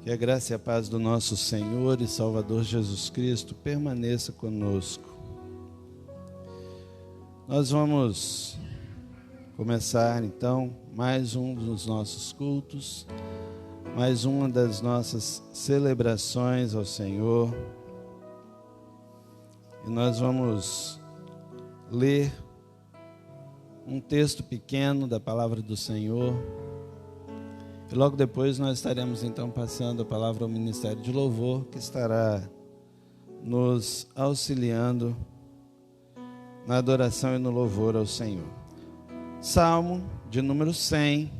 Que a graça e a paz do nosso Senhor e Salvador Jesus Cristo permaneça conosco. Nós vamos começar então mais um dos nossos cultos, mais uma das nossas celebrações ao Senhor. E nós vamos ler um texto pequeno da palavra do Senhor. E logo depois nós estaremos então passando a palavra ao Ministério de Louvor, que estará nos auxiliando na adoração e no louvor ao Senhor. Salmo de número 100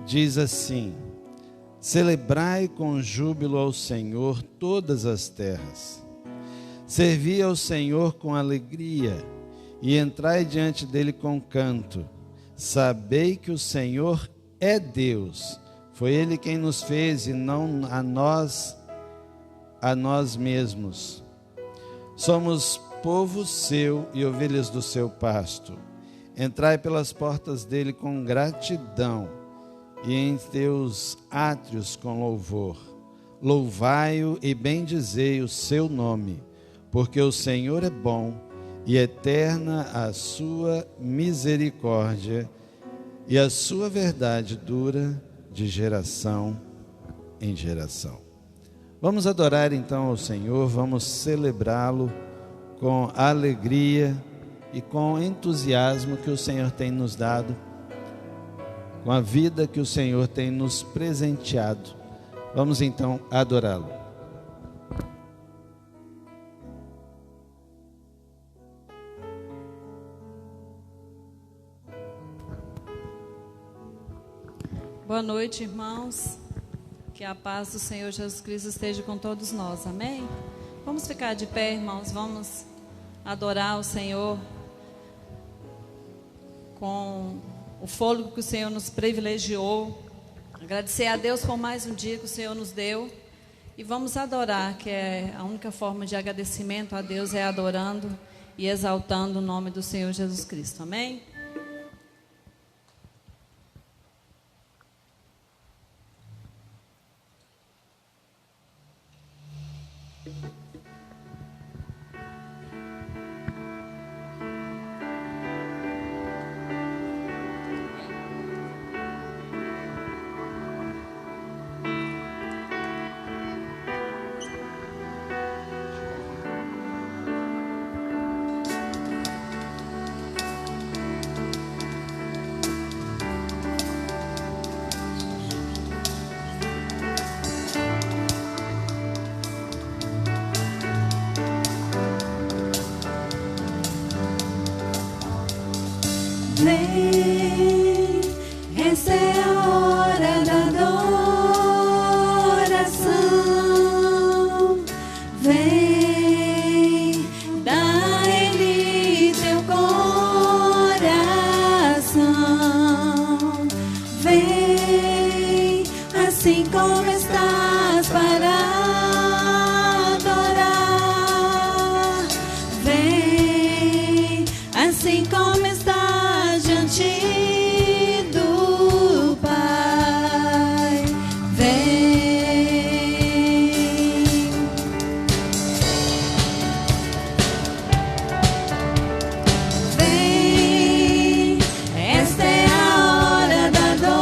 diz assim: celebrai com júbilo ao Senhor todas as terras. Servi ao Senhor com alegria e entrai diante dele com canto. Sabei que o Senhor é Deus, foi Ele quem nos fez e não a nós mesmos. Somos povo seu e ovelhas do seu pasto. Entrai pelas portas dele com gratidão e em teus átrios com louvor. Louvai-o e bendizei o seu nome, porque o Senhor é bom e eterna a sua misericórdia, e a sua verdade dura de geração em geração. Vamos adorar então ao Senhor, vamos celebrá-lo com alegria e com entusiasmo que o Senhor tem nos dado, com a vida que o Senhor tem nos presenteado. Vamos então adorá-lo. Boa noite, irmãos. Que a paz do Senhor Jesus Cristo esteja com todos nós, amém? Vamos ficar de pé, irmãos, vamos adorar o Senhor com o fôlego que o Senhor nos privilegiou. Agradecer a Deus por mais um dia que o Senhor nos deu. E vamos adorar, que é a única forma de agradecimento a Deus, é adorando e exaltando o nome do Senhor Jesus Cristo, amém? Vem, essa é a hora da adoração. Vem, dá a Ele teu coração. Vem, assim como estás para adorar. Vem, assim como estás diante do Pai. Vem, vem, esta é a hora da adoração.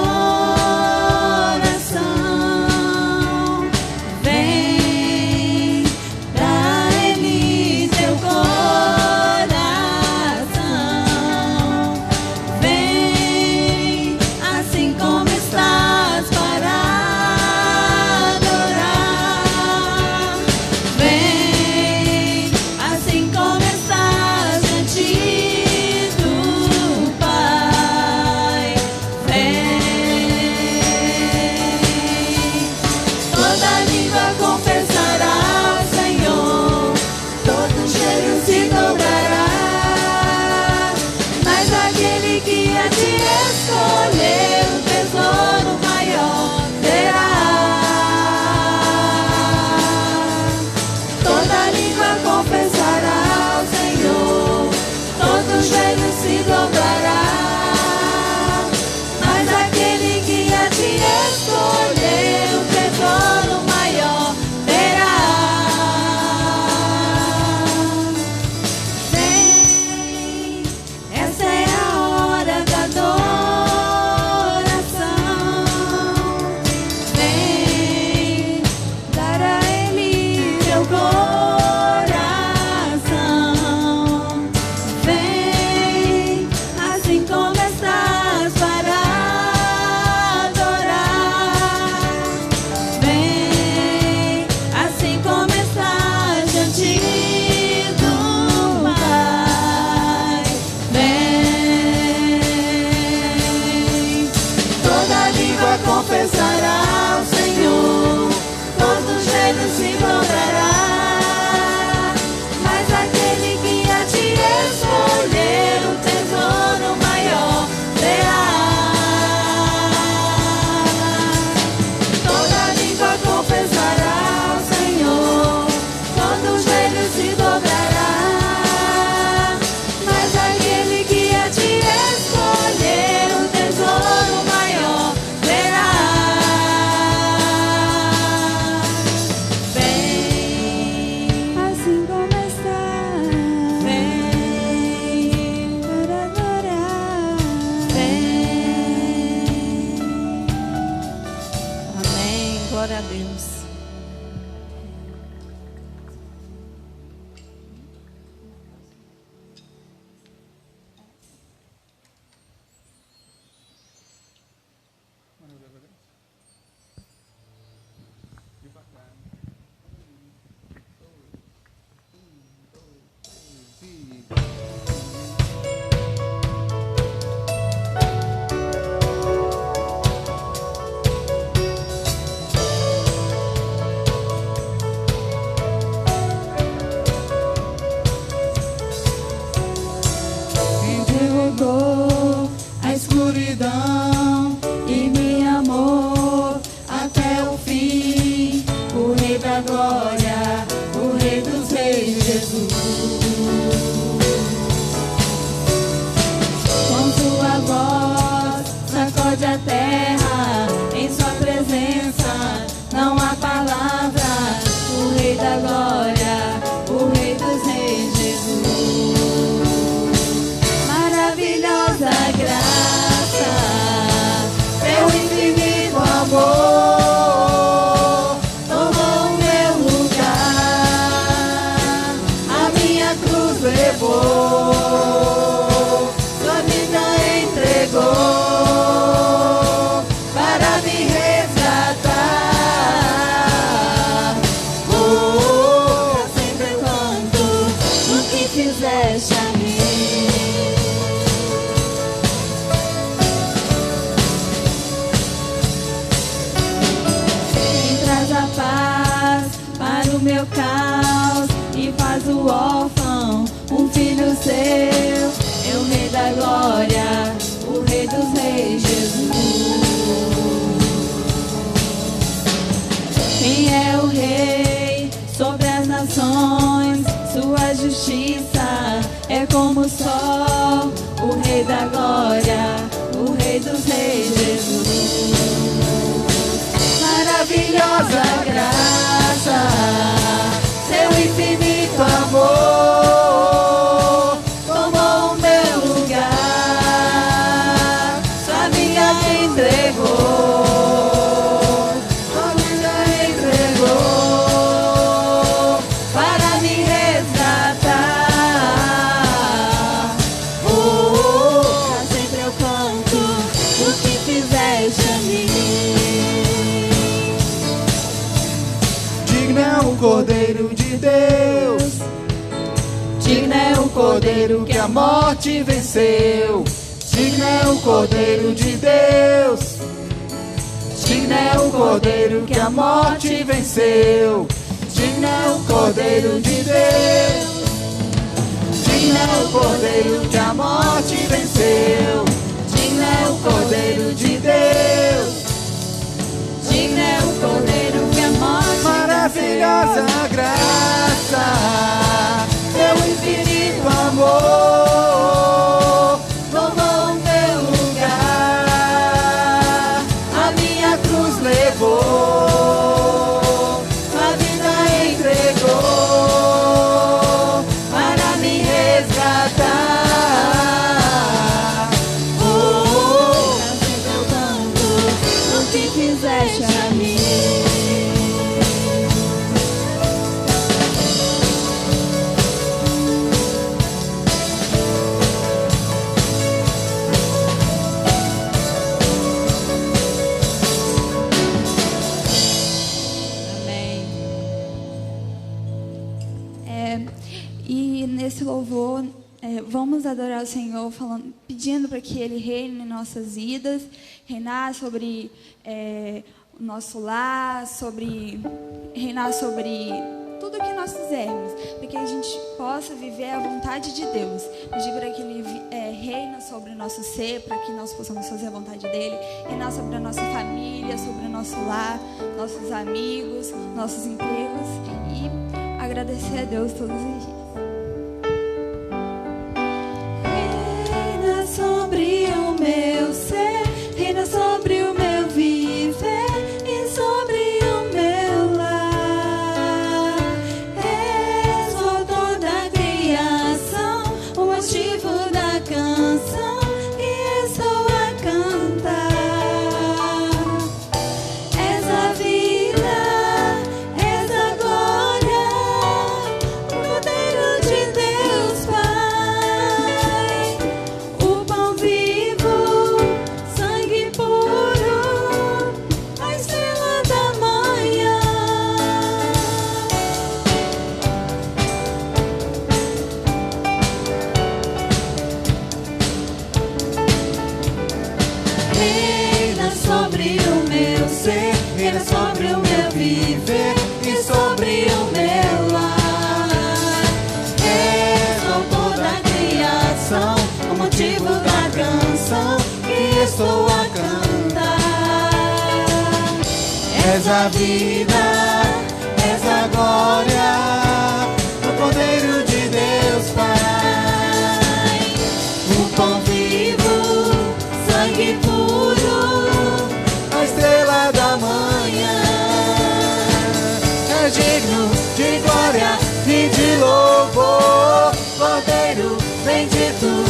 Glória a Deus. E me amou até o fim, o Rei da Glória, o Rei dos Reis, Jesus. Com sua voz sacode a terra, em sua presença não há palavras. O Rei da Glória, o Rei dos Reis, Jesus. Maravilhosa graça, teu infinito amor tomou o meu lugar, a minha cruz levou, sua vida entregou para me resgatar. Eu sempre canto o que fizeste a mim. Paz para o meu caos e faz o órfão um filho seu. É o Rei da Glória, o Rei dos Reis, Jesus. Quem é o Rei sobre as nações? Sua justiça é como o sol. O Rei da Glória, o Rei dos Reis, Jesus. Maravilhosa graça, seu infinito amor tomou o meu lugar, sua vida entregou, sua vida entregou para me resgatar. Pra sempre eu canto o que fizeste a mim. Digno é o Cordeiro de Deus, digno é o Cordeiro que a morte venceu. Digno é o Cordeiro de Deus, digno é o Cordeiro que a morte venceu. Digno é o Cordeiro de Deus, digno é o Cordeiro que a morte venceu. Digno é o Cordeiro de Deus, Digno é o Cordeiro que a morte maravilhosa venceu. graça, teu infinito amor tomou o meu lugar, a minha cruz levou, sua vida entregou para me resgatar. Sempre eu canto o que fizeste a mim. E nesse louvor, vamos adorar o Senhor, pedindo para que Ele reine em nossas vidas, reinar sobre o nosso lar, reinar sobre tudo que nós fizermos, para que a gente possa viver a vontade de Deus. Pedir para que Ele reine sobre o nosso ser, para que nós possamos fazer a vontade dEle, reinar sobre a nossa família, sobre o nosso lar, nossos amigos, nossos empregos, e agradecer a Deus todos os dias. Reina sobre o meu ser, reina sobre o meu viver e sobre o meu lar. És o autor da criação, o motivo da canção que estou a cantar. És a vida reina sobre o meu ser, reina sobre o meu viver e sobre o meu lar. És o autor da criação, o motivo da canção que estou a cantar. És a vida, és a glória, o Cordeiro de Deus Pai, o pão vivo, sangue puro, a estrela da manhã. É digno de glória e de louvor, Cordeiro bendito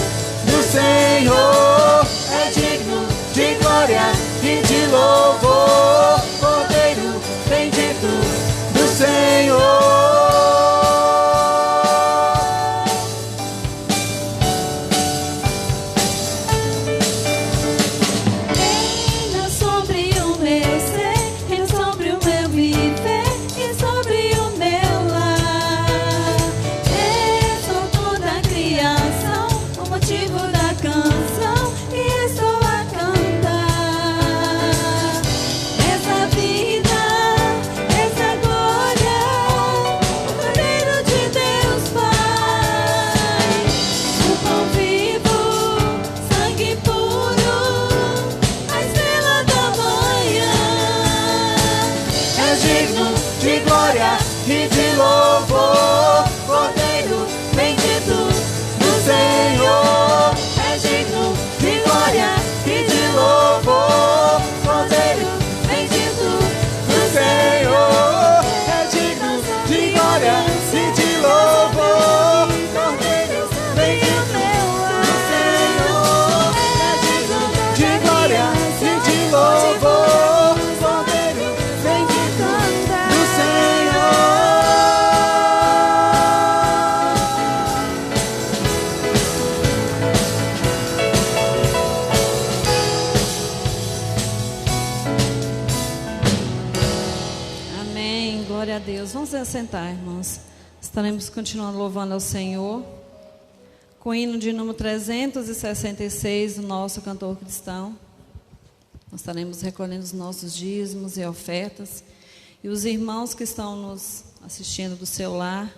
do Senhor. É digno de glória e de louvor, Cordeiro bendito do Senhor. Reina sobre o meu ser, reina sobre o meu viver e sobre o meu lar. És o autor da criação, o motivo da canção que estou a cantar. És a vida, és a glória, o Cordeiro de Deus Pai, o pão vivo, sangue puro, a estrela da manhã. És digno de glória e de louvor, Cordeiro bendito do Senhor. És digno de glória e de louvor, Cordeiro bendito do Senhor. És digno de glória e de louvor, Cordeiro bendito do Senhor. És digno de glória e de louvor, Cordeiro bendito do Senhor. Amém. Glória a Deus. Vamos se assentar, irmãos. Estaremos continuando louvando ao Senhor com o hino de número 366 do nosso cantor cristão. Nós estaremos recolhendo os nossos dízimos e ofertas. E os irmãos que estão nos assistindo do seu lar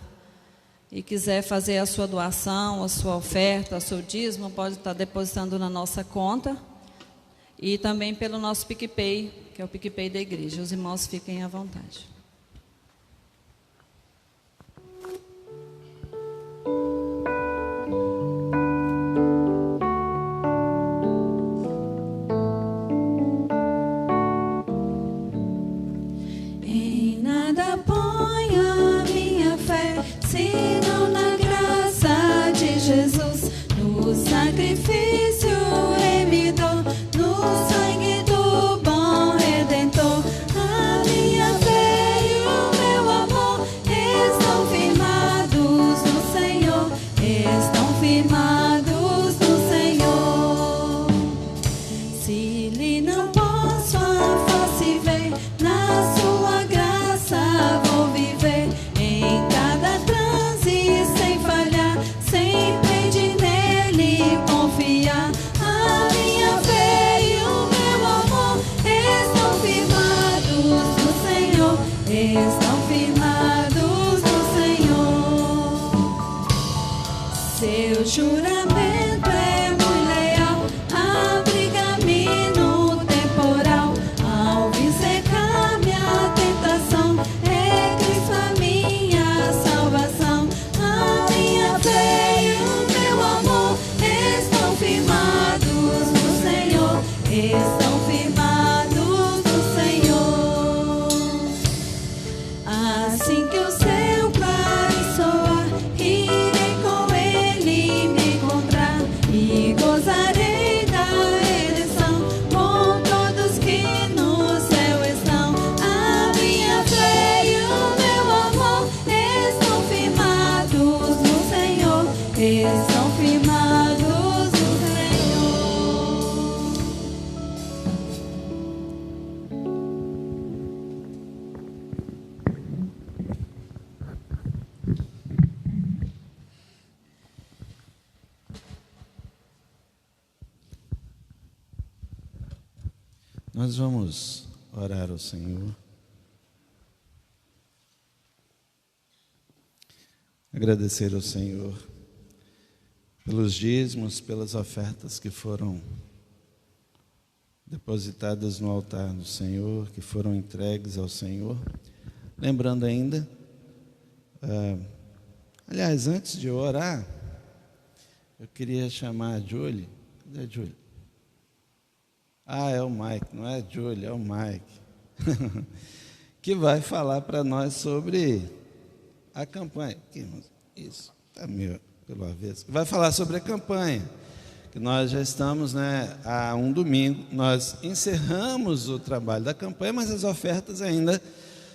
e quiser fazer a sua doação, a sua oferta, o seu dízimo, pode estar depositando na nossa conta e também pelo nosso PicPay, que é o PicPay da igreja. Os irmãos fiquem à vontade. Em nada ponho a minha fé, senão na graça de Jesus, no sacrifício remidor, no sangue do bom Redentor. A minha fé e o meu amor estão firmados no Senhor, estão firmados no Senhor. Se lhe não posso a face ver, na sua graça vou viver, em cada transe sem falhar, sempre de nele confiar. A minha fé e o meu amor estão firmados no Senhor, estão firmados no Senhor. Seu juramento é muito leal, abriga-me no temporal. Ao vir secar minha tentação, é Cristo a minha salvação. A minha fé e o meu amor estão firmados no Senhor, estão firmados no Senhor. Assim que o seu claro soar, irei com ele me encontrar e gozarei da redenção com todos que no céu estão. A minha fé e o meu amor estão firmados no Senhor, estão firmados no Senhor. Nós vamos orar ao Senhor. Agradecer ao Senhor pelos dízimos, pelas ofertas que foram depositadas no altar do Senhor, que foram entregues ao Senhor. Lembrando ainda, aliás, antes de eu orar, eu queria chamar a Julie. Cadê a Julie? É o Mike, não é a Julie, é o Mike. Que vai falar para nós sobre a campanha. Isso, está meio pelo avesso. Vai falar sobre a campanha. Que nós já estamos, há um domingo, nós encerramos o trabalho da campanha, mas as ofertas ainda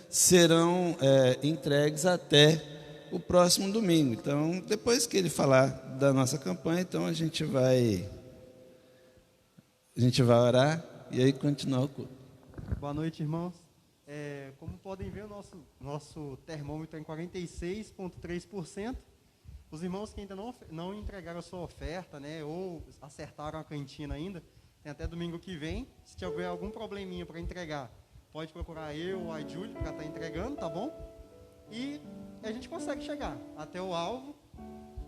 serão entregues até o próximo domingo. Então, depois que ele falar da nossa campanha, então a gente vai orar e aí continuar o culto. Boa noite, irmãos. Como podem ver, o nosso termômetro é em 46,3%. Os irmãos que ainda não entregaram a sua oferta, ou acertaram a cantina ainda, tem até domingo que vem. Se tiver algum probleminha para entregar, pode procurar eu ou a Júlia para estar entregando, tá bom? E a gente consegue chegar até o alvo.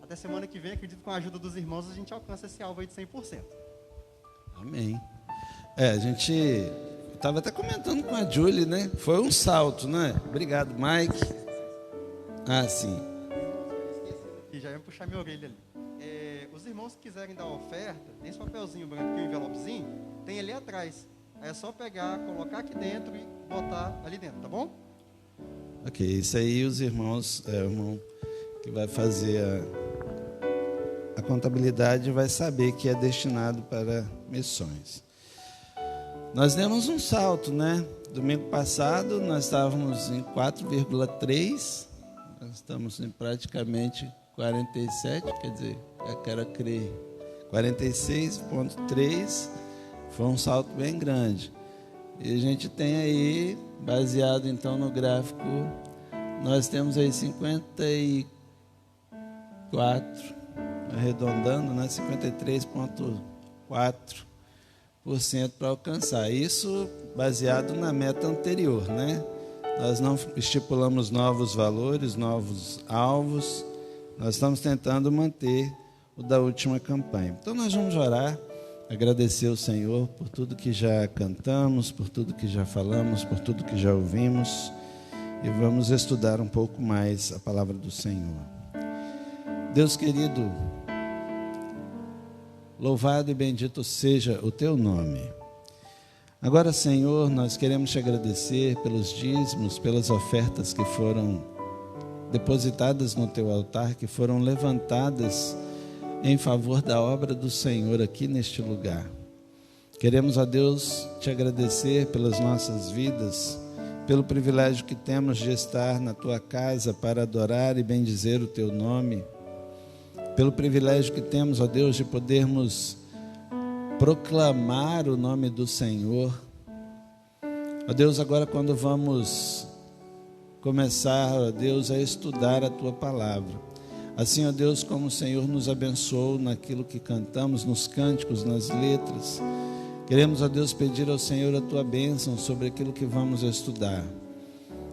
Até semana que vem, acredito que com a ajuda dos irmãos, a gente alcança esse alvo aí de 100%. Amém. A gente estava até comentando com a Julie, Foi um salto, Obrigado, Mike. Sim. E já ia puxar minha orelha ali. Os irmãos que quiserem dar oferta, tem esse papelzinho branco, que é o envelopezinho, tem ali atrás. Aí é só pegar, colocar aqui dentro e botar ali dentro, tá bom? Ok, isso aí os irmãos, o irmão que vai fazer a contabilidade vai saber que é destinado para missões. Nós demos um salto, Domingo passado nós estávamos em 4,3, nós estamos em praticamente 47, quer dizer, eu quero crer, 46,3, foi um salto bem grande. E a gente tem aí, baseado então no gráfico, nós temos aí 54, arredondando, 53,4% para alcançar. Isso baseado na meta anterior, Nós não estipulamos novos valores, novos alvos, nós estamos tentando manter o da última campanha. Então nós vamos orar, agradecer ao Senhor por tudo que já cantamos, por tudo que já falamos, por tudo que já ouvimos, e vamos estudar um pouco mais a palavra do Senhor. Deus querido, louvado e bendito seja o teu nome. Agora, Senhor, nós queremos te agradecer pelos dízimos, pelas ofertas que foram depositadas no teu altar, que foram levantadas em favor da obra do Senhor aqui neste lugar. Queremos, ó Deus, te agradecer pelas nossas vidas, pelo privilégio que temos de estar na tua casa para adorar e bendizer o teu nome, pelo privilégio que temos, ó Deus, de podermos proclamar o nome do Senhor. Ó Deus, agora quando vamos começar, ó Deus, a estudar a tua palavra, assim, ó Deus, como o Senhor nos abençoou naquilo que cantamos, nos cânticos, nas letras, queremos, ó Deus, pedir ao Senhor a tua bênção sobre aquilo que vamos estudar,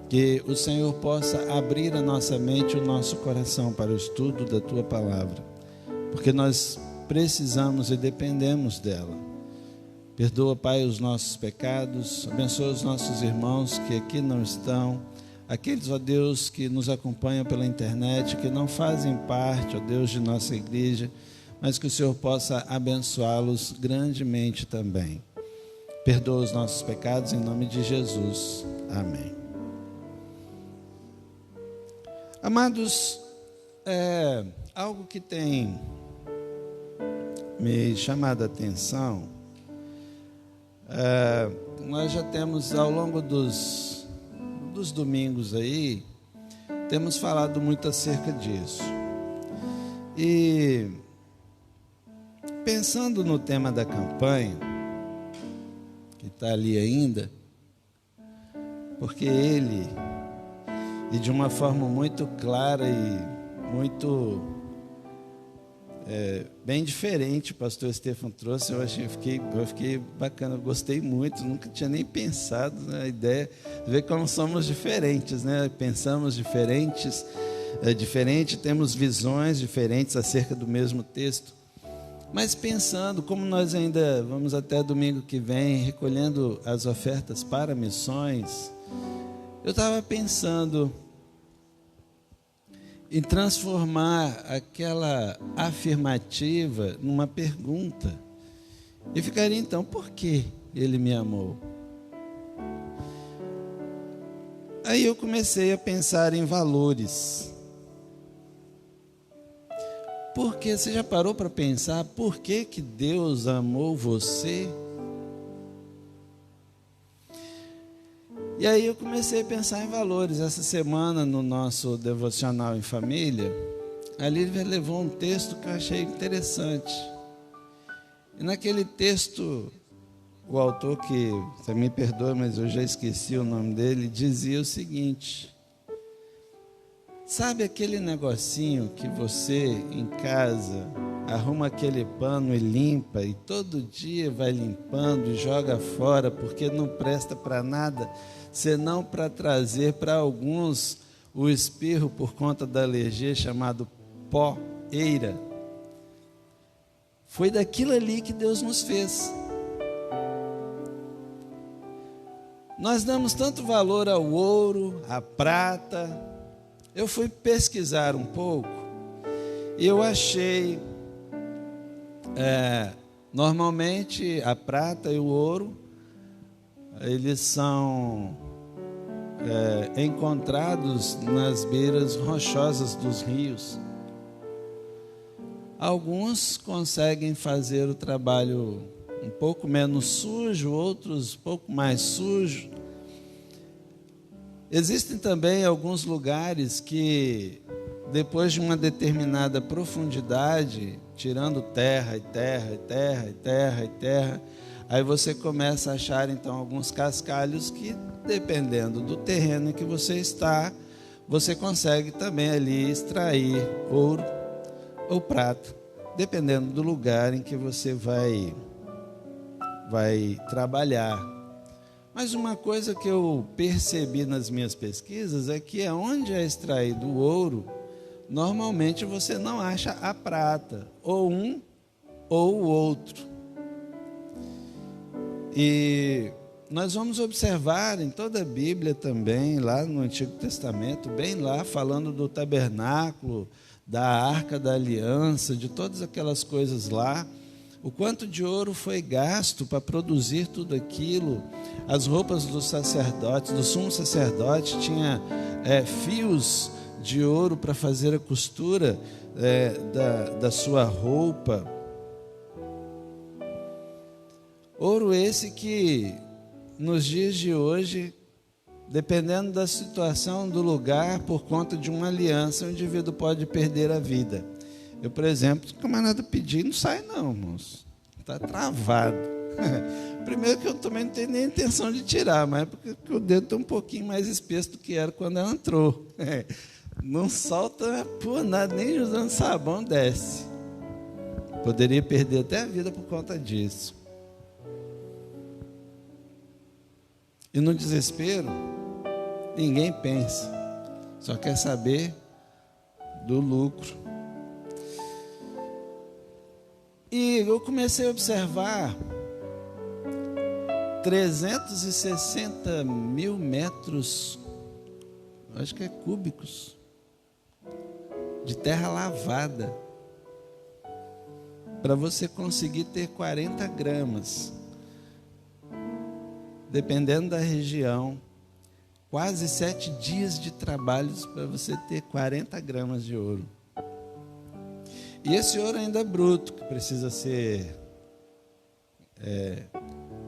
que o Senhor possa abrir a nossa mente e o nosso coração para o estudo da tua palavra, porque nós precisamos e dependemos dela. Perdoa, Pai, os nossos pecados, abençoa os nossos irmãos que aqui não estão, aqueles, ó Deus, que nos acompanham pela internet, que não fazem parte, ó Deus, de nossa igreja, mas que o Senhor possa abençoá-los grandemente também. Perdoa os nossos pecados em nome de Jesus. Amém. Amados, algo que tem me chamado a atenção, nós já temos ao longo dos domingos aí, temos falado muito acerca disso. E pensando no tema da campanha, que está ali ainda, porque ele, e de uma forma muito clara e muito bem diferente o pastor Stefan trouxe. Eu fiquei bacana, eu gostei muito, nunca tinha nem pensado na ideia de ver como somos diferentes, né? Pensamos diferente, temos visões diferentes acerca do mesmo texto. Mas pensando, como nós ainda vamos até domingo que vem recolhendo as ofertas para missões, eu estava pensando em transformar aquela afirmativa numa pergunta. E ficaria então, por que ele me amou? Aí eu comecei a pensar em valores. Porque você já parou para pensar por que Deus amou você? E aí eu comecei a pensar em valores. Essa semana, no nosso devocional em família, a Lívia levou um texto que eu achei interessante. E naquele texto, o autor, que você me perdoa, mas eu já esqueci o nome dele, dizia o seguinte: sabe aquele negocinho que você em casa arruma aquele pano e limpa, e todo dia vai limpando e joga fora porque não presta para nada, senão para trazer para alguns o espirro por conta da alergia, chamado poeira? Foi daquilo ali que Deus nos fez. Nós damos tanto valor ao ouro, à prata. Eu fui pesquisar um pouco e eu achei, normalmente a prata e o ouro, eles são encontrados nas beiras rochosas dos rios. Alguns conseguem fazer o trabalho um pouco menos sujo, outros um pouco mais sujo. Existem também alguns lugares que, depois de uma determinada profundidade, tirando terra e terra e terra e terra e terra, aí você começa a achar então alguns cascalhos que, dependendo do terreno em que você está, você consegue também ali extrair ouro ou prata, dependendo do lugar em que você vai trabalhar. Mas uma coisa que eu percebi nas minhas pesquisas é que onde é extraído o ouro, normalmente você não acha a prata, ou um ou o outro. E nós vamos observar em toda a Bíblia também, lá no Antigo Testamento, bem lá, falando do tabernáculo, da Arca da Aliança, de todas aquelas coisas lá, o quanto de ouro foi gasto para produzir tudo aquilo. As roupas dos sacerdotes, do sumo sacerdote, tinha fios de ouro para fazer a costura da sua roupa. Ouro esse que, nos dias de hoje, dependendo da situação do lugar, por conta de uma aliança, o indivíduo pode perder a vida. Eu, por exemplo, se o camarada pedir, não sai não, moço. Está travado. Primeiro que eu também não tenho nem intenção de tirar, mas porque o dedo está um pouquinho mais espesso do que era quando ela entrou. Não solta por nada, nem usando sabão desce. Poderia perder até a vida por conta disso. E no desespero, ninguém pensa. Só quer saber do lucro. E eu comecei a observar 360 mil metros, acho que é cúbicos, de terra lavada, para você conseguir ter 40 gramas. Dependendo da região, quase 7 dias de trabalho para você ter 40 gramas de ouro. E esse ouro ainda é bruto, que precisa ser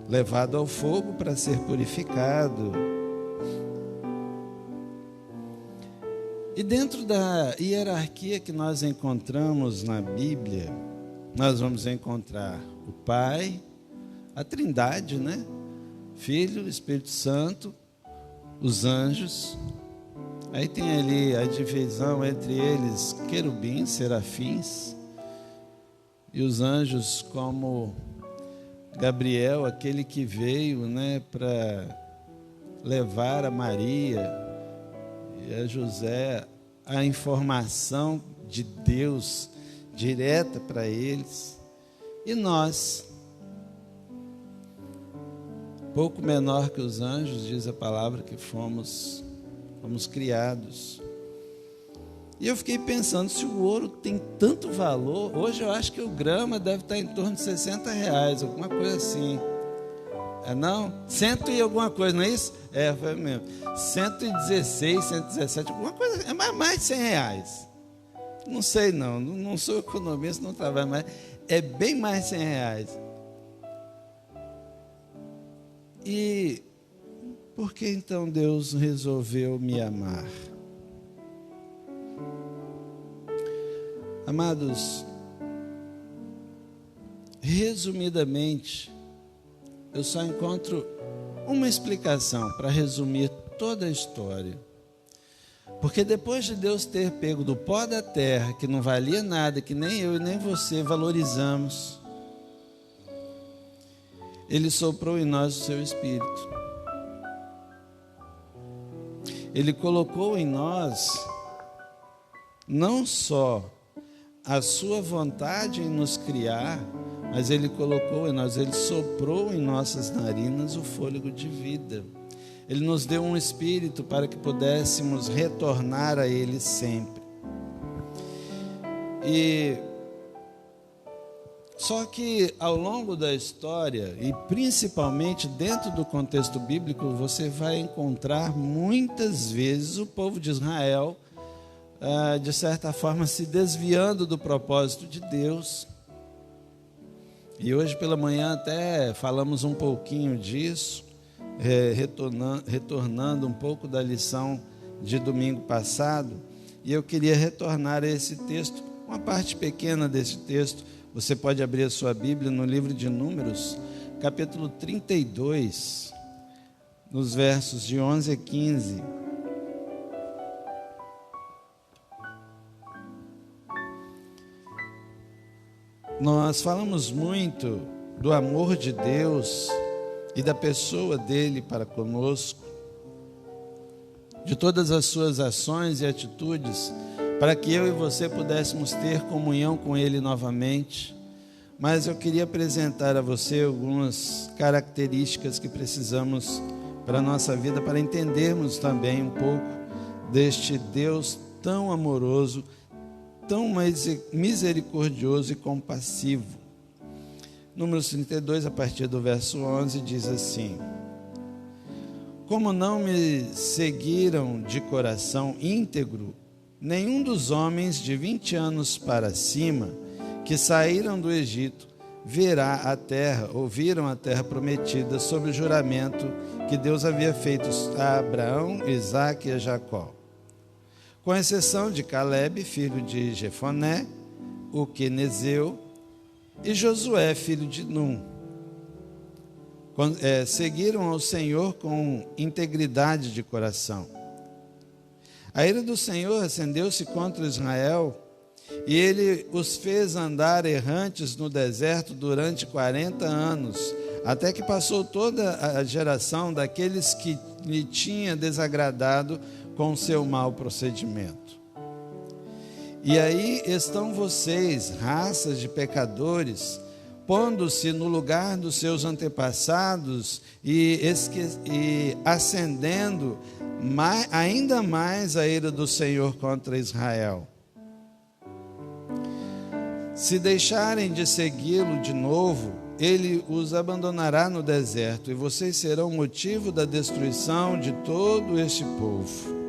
levado ao fogo para ser purificado. E dentro da hierarquia que nós encontramos na Bíblia, nós vamos encontrar o Pai, a Trindade, né? Filho, Espírito Santo, os anjos. Aí tem ali a divisão entre eles, querubins, serafins, E os anjos, como Gabriel, aquele que veio, né, para levar a Maria e a José a informação de Deus direta para eles. E nós, pouco menor que os anjos, diz a palavra que fomos criados. E eu fiquei pensando, se o ouro tem tanto valor, hoje eu acho que o grama deve estar em torno de R$60, alguma coisa assim. É não? 100 e alguma coisa, não é isso? É, foi mesmo. 116, 117, alguma coisa, é mais de R$100. Não sei não sou economista, não trabalho mais. É bem mais de R$100. E por que então Deus resolveu me amar? Amados, resumidamente, eu só encontro uma explicação para resumir toda a história. Porque depois de Deus ter pego do pó da terra, que não valia nada, que nem eu e nem você valorizamos, Ele soprou em nós o seu Espírito. Ele colocou em nós não só a sua vontade em nos criar, mas Ele colocou em nós, Ele soprou em nossas narinas o fôlego de vida. Ele nos deu um espírito para que pudéssemos retornar a Ele sempre. E só que ao longo da história, e principalmente dentro do contexto bíblico, você vai encontrar muitas vezes o povo de Israel, de certa forma, se desviando do propósito de Deus. E hoje pela manhã até falamos um pouquinho disso, retornando um pouco da lição de domingo passado. E eu queria retornar a esse texto, uma parte pequena desse texto. Você pode abrir a sua Bíblia no livro de Números, capítulo 32, nos versos de 11 a 15. Nós falamos muito do amor de Deus e da pessoa dele para conosco, de todas as suas ações e atitudes, para que eu e você pudéssemos ter comunhão com Ele novamente. Mas eu queria apresentar a você algumas características que precisamos para a nossa vida, para entendermos também um pouco deste Deus tão amoroso, tão misericordioso e compassivo. Números 32, a partir do verso 11, diz assim: Como não me seguiram de coração íntegro nenhum dos homens de 20 anos para cima que saíram do Egito, verá a terra, ouviram a terra prometida sob o juramento que Deus havia feito a Abraão, Isaque e a Jacó. Com exceção de Calebe, filho de Jefoné, o quenezeu, e Josué, filho de Num. Seguiram ao Senhor com integridade de coração. A ira do Senhor acendeu-se contra Israel, e ele os fez andar errantes no deserto durante 40 anos, até que passou toda a geração daqueles que lhe tinha desagradado com seu mau procedimento. E aí estão vocês, raças de pecadores, pondo-se no lugar dos seus antepassados e acendendo ainda mais a ira do Senhor contra Israel. Se deixarem de segui-lo de novo, ele os abandonará no deserto, e vocês serão motivo da destruição de todo este povo.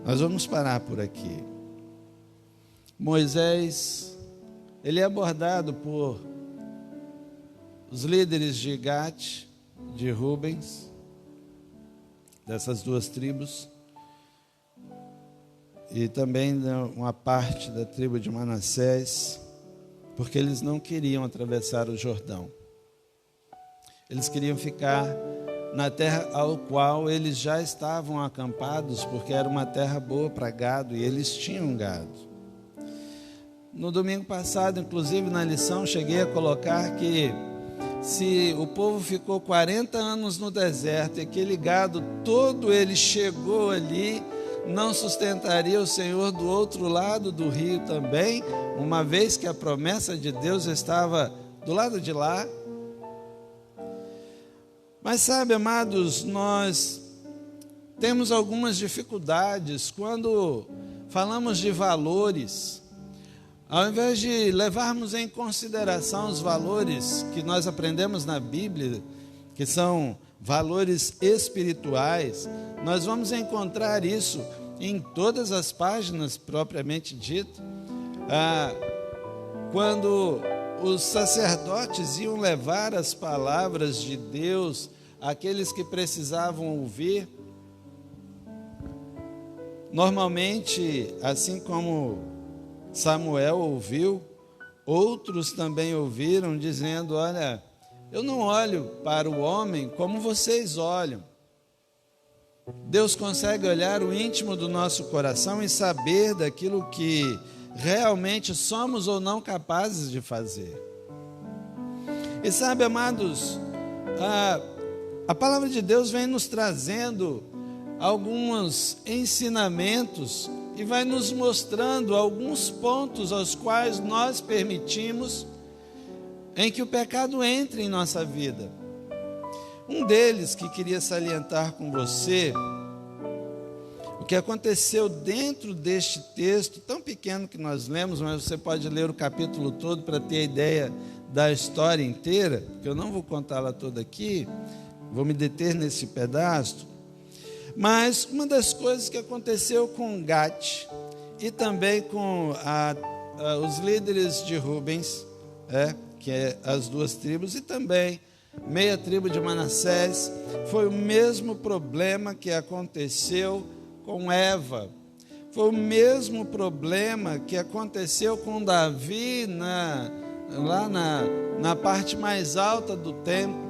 Nós vamos parar por aqui. Moisés, ele é abordado por os líderes de Gate, de Rubens, dessas duas tribos, e também uma parte da tribo de Manassés, porque eles não queriam atravessar o Jordão. Eles queriam ficar na terra ao qual eles já estavam acampados, porque era uma terra boa para gado, e eles tinham gado. no domingo passado, inclusive na lição, cheguei a colocar que se o povo ficou 40 anos no deserto e aquele gado todo ele chegou ali, não sustentaria o Senhor do outro lado do rio também, uma vez que a promessa de Deus estava do lado de lá? Mas sabe, amados, nós temos algumas dificuldades quando falamos de valores. Ao invés de levarmos em consideração os valores que nós aprendemos na Bíblia, que são valores espirituais, nós vamos encontrar isso em todas as páginas propriamente dito. Quando os sacerdotes iam levar as palavras de Deus àqueles que precisavam ouvir, normalmente, assim como Samuel ouviu, outros também ouviram, dizendo: olha, eu não olho para o homem como vocês olham. Deus consegue olhar o íntimo do nosso coração e saber daquilo que realmente somos ou não capazes de fazer. E sabe, amados, a palavra de Deus vem nos trazendo alguns ensinamentos e vai nos mostrando alguns pontos aos quais nós permitimos em que o pecado entre em nossa vida. Um deles que queria salientar com você, o que aconteceu dentro deste texto tão pequeno que nós lemos, mas você pode ler o capítulo todo para ter a ideia da história inteira, que eu não vou contá-la toda aqui, vou me deter nesse pedaço. Mas uma das coisas que aconteceu com Gate e também com os líderes de Rubens, que é as duas tribos, e também meia tribo de Manassés, foi o mesmo problema que aconteceu com Eva. Foi o mesmo problema que aconteceu com Davi lá na parte mais alta do templo.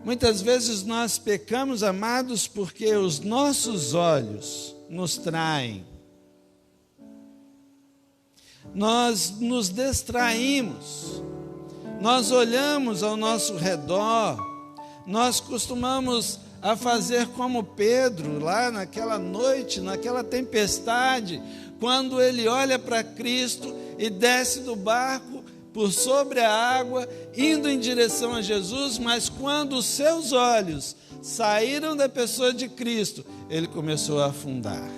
Muitas vezes nós pecamos, amados, porque os nossos olhos nos traem. Nós nos distraímos. Nós olhamos ao nosso redor. Nós costumamos a fazer como Pedro, lá naquela noite, naquela tempestade, quando ele olha para Cristo e desce do barco por sobre a água, indo em direção a Jesus, mas quando os seus olhos saíram da pessoa de Cristo, ele começou a afundar.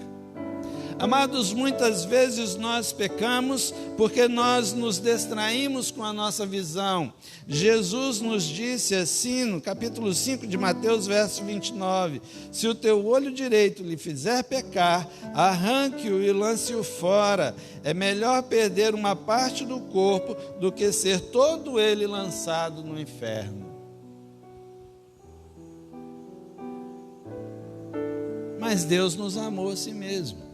Amados, muitas vezes nós pecamos porque nós nos distraímos com a nossa visão. Jesus nos disse assim no capítulo 5 de Mateus, verso 29, se o teu olho direito lhe fizer pecar, arranque-o e lance-o fora. É melhor perder uma parte do corpo do que ser todo ele lançado no inferno. Mas Deus nos amou a si mesmo.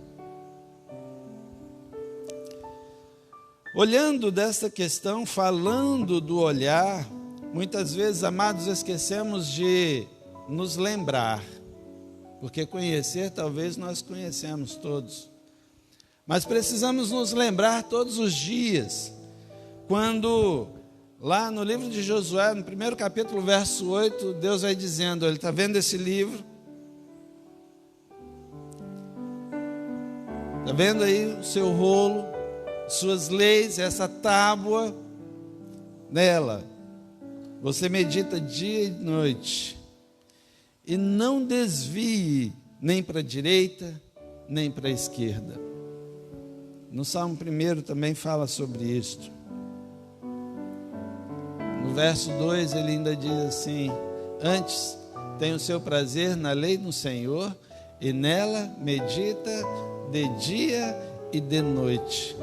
Olhando desta questão, falando do olhar, muitas vezes, amados, esquecemos de nos lembrar, porque conhecer talvez nós conhecemos todos, mas precisamos nos lembrar todos os dias, quando lá no livro de Josué, no primeiro capítulo, verso 8, Deus vai dizendo, ele está vendo esse livro? Está vendo aí o seu rolo? Suas leis, essa tábua, nela, você medita dia e noite, e não desvie nem para a direita, nem para a esquerda. No Salmo 1 também fala sobre isto. No verso 2 ele ainda diz assim, antes tem o seu prazer na lei do Senhor, e nela medita de dia e de noite.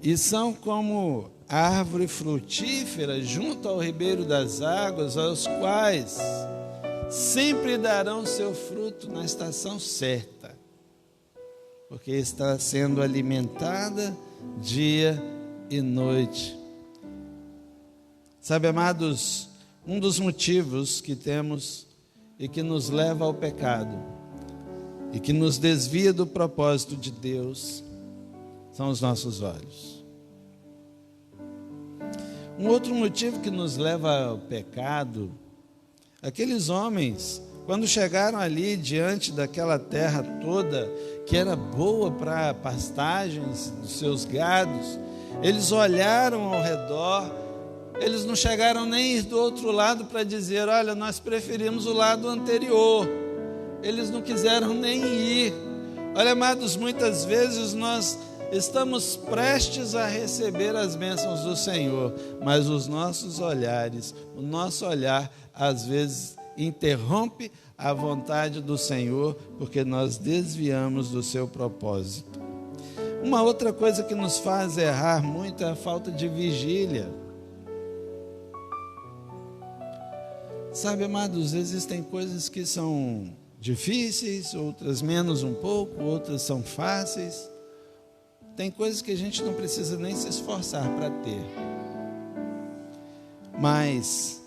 E são como árvore frutífera junto ao ribeiro das águas, aos quais sempre darão seu fruto na estação certa, porque está sendo alimentada dia e noite. Sabe, amados, um dos motivos que temos e que nos leva ao pecado e que nos desvia do propósito de Deus são os nossos olhos. Um outro motivo que nos leva ao pecado, aqueles homens, quando chegaram ali diante daquela terra toda, que era boa para pastagens dos seus gados, eles olharam ao redor, eles não chegaram nem a ir do outro lado para dizer, olha, nós preferimos o lado anterior. Eles não quiseram nem ir. Olha, amados, muitas vezes nós estamos prestes a receber as bênçãos do Senhor, mas os nossos olhares, o nosso olhar, às vezes interrompe a vontade do Senhor, porque nós desviamos do seu propósito. Uma outra coisa que nos faz errar muito é a falta de vigília. Sabe, amados, existem coisas que são difíceis, outras menos um pouco, outras são fáceis. Tem coisas que a gente não precisa nem se esforçar para ter. Mas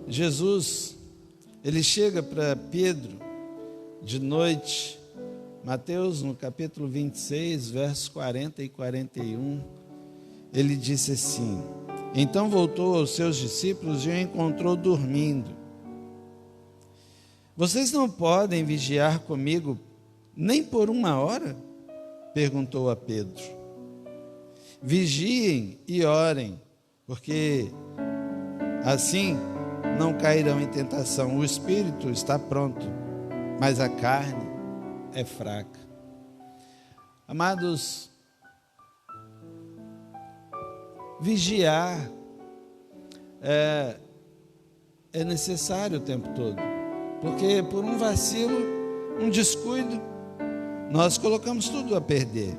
Jesus, ele chega para Pedro de noite, Mateus no capítulo 26, versos 40 e 41, ele disse assim: então voltou aos seus discípulos e o encontrou dormindo. Vocês não podem vigiar comigo nem por 1 hora? Perguntou a Pedro. Vigiem e orem, porque assim não cairão em tentação. O espírito está pronto, mas a carne é fraca. Amados, vigiar é necessário o tempo todo, porque por um vacilo, um descuido, nós colocamos tudo a perder.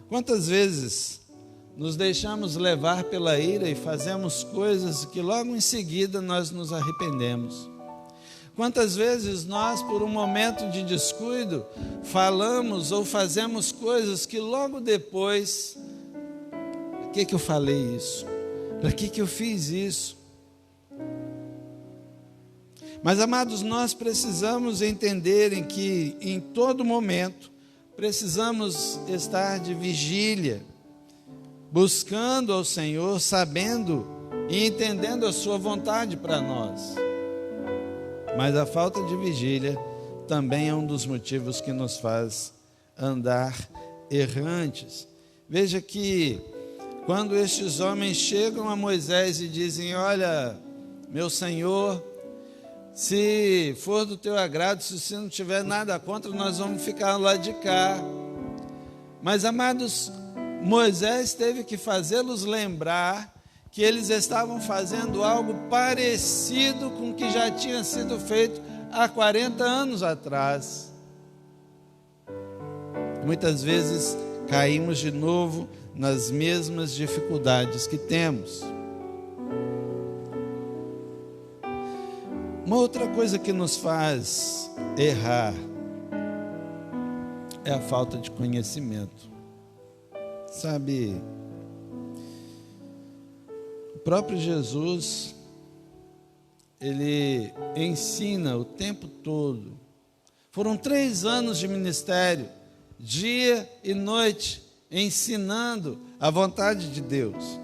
Quantas vezes nos deixamos levar pela ira e fazemos coisas que logo em seguida nós nos arrependemos? Quantas vezes nós, por um momento de descuido, falamos ou fazemos coisas que logo depois, para que eu falei isso? Para que eu fiz isso? Mas, amados, nós precisamos entender que em todo momento precisamos estar de vigília, buscando ao Senhor, sabendo e entendendo a sua vontade para nós. Mas a falta de vigília também é um dos motivos que nos faz andar errantes. Veja que quando estes homens chegam a Moisés e dizem: olha, meu Senhor, se for do teu agrado, se você não tiver nada contra, nós vamos ficar lá de cá. Mas, amados, Moisés teve que fazê-los lembrar que eles estavam fazendo algo parecido com o que já tinha sido feito há 40 anos atrás. Muitas vezes caímos de novo nas mesmas dificuldades que temos. Uma outra coisa que nos faz errar é a falta de conhecimento. Sabe, o próprio Jesus, ele ensina o tempo todo. Foram 3 anos de ministério, dia e noite, ensinando a vontade de Deus.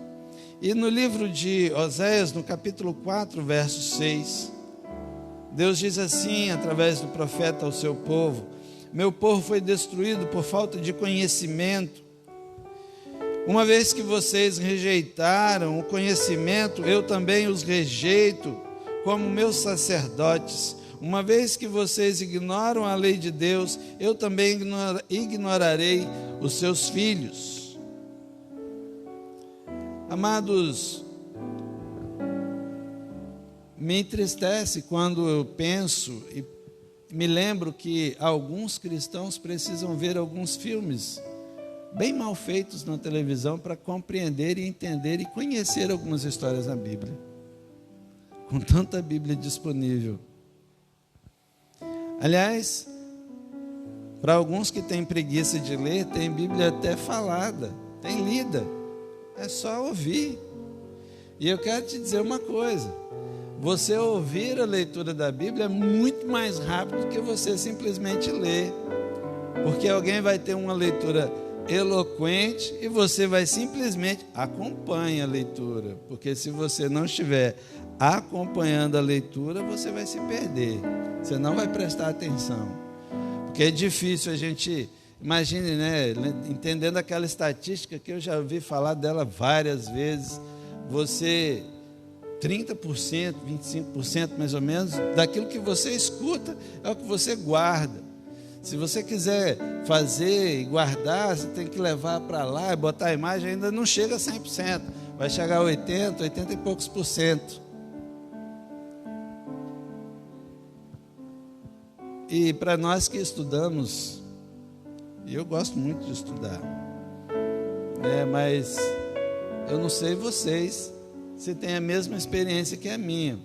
E no livro de Oséias, no capítulo 4, verso 6, Deus diz assim, através do profeta ao seu povo: meu povo foi destruído por falta de conhecimento. Uma vez que vocês rejeitaram o conhecimento, eu também os rejeito como meus sacerdotes. Uma vez que vocês ignoram a lei de Deus, eu também ignorarei os seus filhos. Amados, me entristece quando eu penso e me lembro que alguns cristãos precisam ver alguns filmes bem mal feitos na televisão para compreender e entender e conhecer algumas histórias na Bíblia. Com tanta Bíblia disponível. Aliás, para alguns que têm preguiça de ler, tem Bíblia até falada, tem lida. É só ouvir. E eu quero te dizer uma coisa: você ouvir a leitura da Bíblia é muito mais rápido do que você simplesmente ler. Porque alguém vai ter uma leitura eloquente, e você vai simplesmente acompanhar a leitura, porque se você não estiver acompanhando a leitura, você vai se perder, você não vai prestar atenção, porque é difícil a gente, imagine, né, entendendo aquela estatística que eu já ouvi falar dela várias vezes, você 30%, 25% mais ou menos daquilo que você escuta é o que você guarda. Se você quiser fazer e guardar, você tem que levar para lá e botar a imagem, ainda não chega a 100%, vai chegar a 80 e poucos %. E para nós que estudamos, e eu gosto muito de estudar, né, mas eu não sei vocês se têm a mesma experiência que a minha,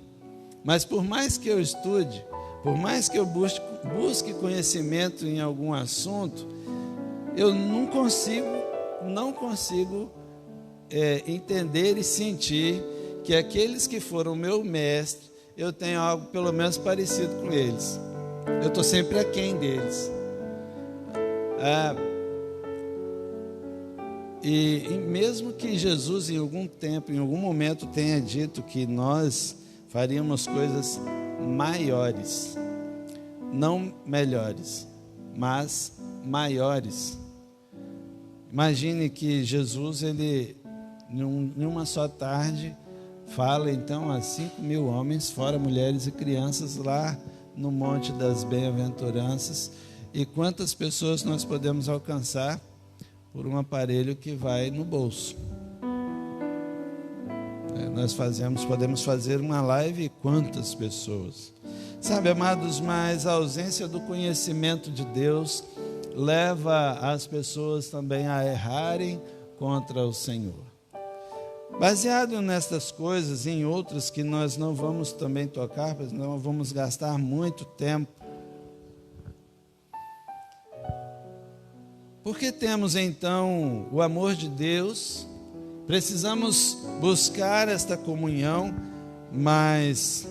mas por mais que eu estude, por mais que eu busque conhecimento em algum assunto, eu não consigo entender e sentir que aqueles que foram meu mestre, eu tenho algo pelo menos parecido com eles. Eu estou sempre aquém deles. E mesmo que Jesus em algum tempo, em algum momento tenha dito que nós faríamos coisas maiores, não melhores, mas maiores. Imagine que Jesus, ele, numa só tarde, fala então a 5.000 homens, fora mulheres e crianças, lá no Monte das Bem-aventuranças. E quantas pessoas nós podemos alcançar por um aparelho que vai no bolso? Podemos fazer uma live e quantas pessoas? Sabe, amados, mas a ausência do conhecimento de Deus leva as pessoas também a errarem contra o Senhor. Baseado nestas coisas e em outras que nós não vamos também tocar, pois não vamos gastar muito tempo. Porque temos então o amor de Deus, precisamos buscar esta comunhão, mas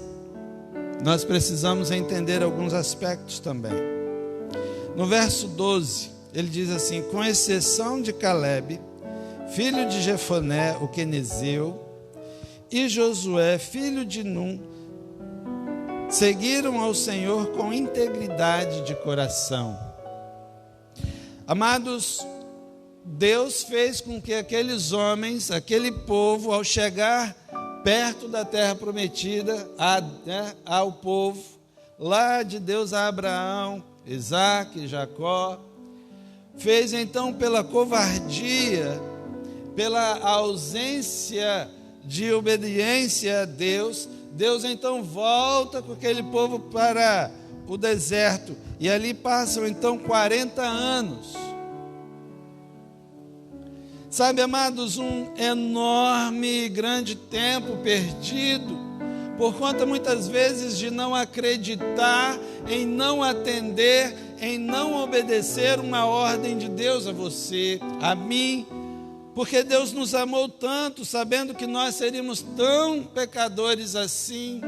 nós precisamos entender alguns aspectos também. No verso 12, ele diz assim: com exceção de Calebe, filho de Jefoné, o quenezeu, e Josué, filho de Num, seguiram ao Senhor com integridade de coração. Amados, Deus fez com que aqueles homens, aquele povo, ao chegar perto da terra prometida, ao povo, lá de Deus a Abraão, Isaque, Jacó, fez então pela covardia, pela ausência de obediência a Deus, Deus então volta com aquele povo para o deserto, e ali passam então 40 anos. Sabe, amados, um enorme e grande tempo perdido, por conta muitas vezes de não acreditar, em não atender, em não obedecer uma ordem de Deus a você, a mim, porque Deus nos amou tanto, sabendo que nós seríamos tão pecadores assim.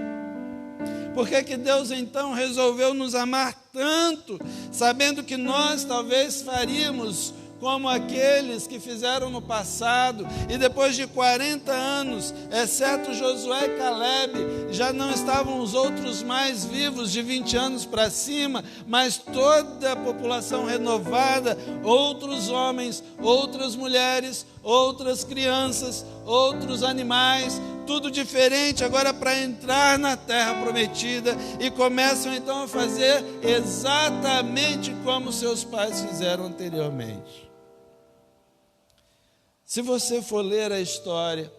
Por que Deus então resolveu nos amar tanto, sabendo que nós talvez faríamos como aqueles que fizeram no passado, e depois de 40 anos, exceto Josué e Calebe, já não estavam os outros mais vivos de 20 anos para cima, mas toda a população renovada, outros homens, outras mulheres, outras crianças, outros animais, tudo diferente agora para entrar na terra prometida, e começam então a fazer exatamente como seus pais fizeram anteriormente. Se você for ler a história,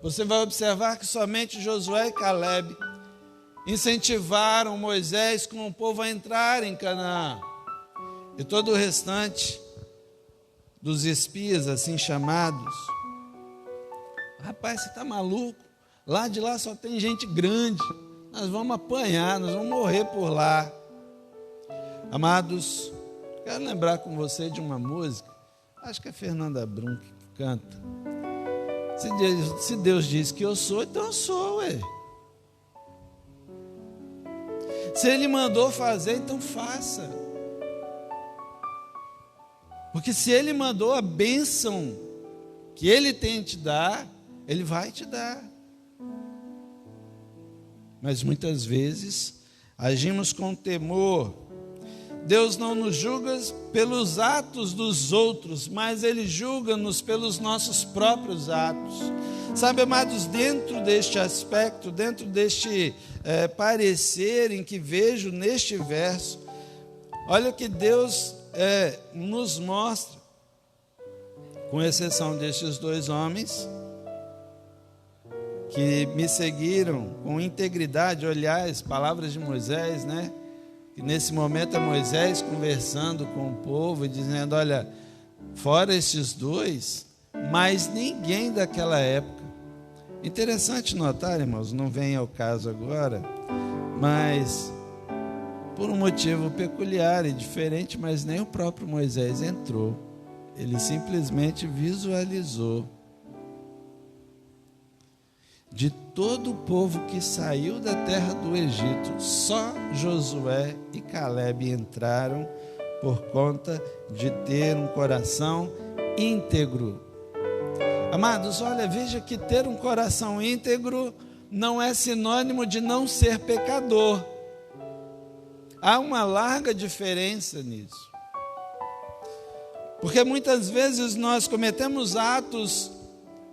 você vai observar que somente Josué e Calebe incentivaram Moisés com o povo a entrar em Canaã, e todo o restante dos espias assim chamados: rapaz, você está maluco? Lá de lá só tem gente grande, nós vamos apanhar, nós vamos morrer por lá. Amados, quero lembrar com você de uma música, acho que é Fernanda Brum que canta. Se Deus diz que eu sou, então eu sou, ué. Se Ele mandou fazer, então faça. Porque se Ele mandou a bênção que Ele tem te dar, Ele vai te dar. Mas muitas vezes agimos com temor. Deus não nos julga pelos atos dos outros, mas Ele julga-nos pelos nossos próprios atos. Sabe, amados, dentro deste aspecto, dentro deste parecer em que vejo neste verso, olha o que Deus nos mostra, com exceção destes dois homens, que me seguiram com integridade. Aliás, palavras de Moisés, né? E nesse momento é Moisés conversando com o povo e dizendo: olha, fora estes dois, mais ninguém daquela época. Interessante notar, irmãos, não vem ao caso agora, mas por um motivo peculiar e diferente, mas nem o próprio Moisés entrou. Ele simplesmente visualizou. De todo o povo que saiu da terra do Egito, só Josué e Calebe entraram por conta de ter um coração íntegro. Amados, olha, veja que ter um coração íntegro não é sinônimo de não ser pecador. Há uma larga diferença nisso. Porque muitas vezes nós cometemos atos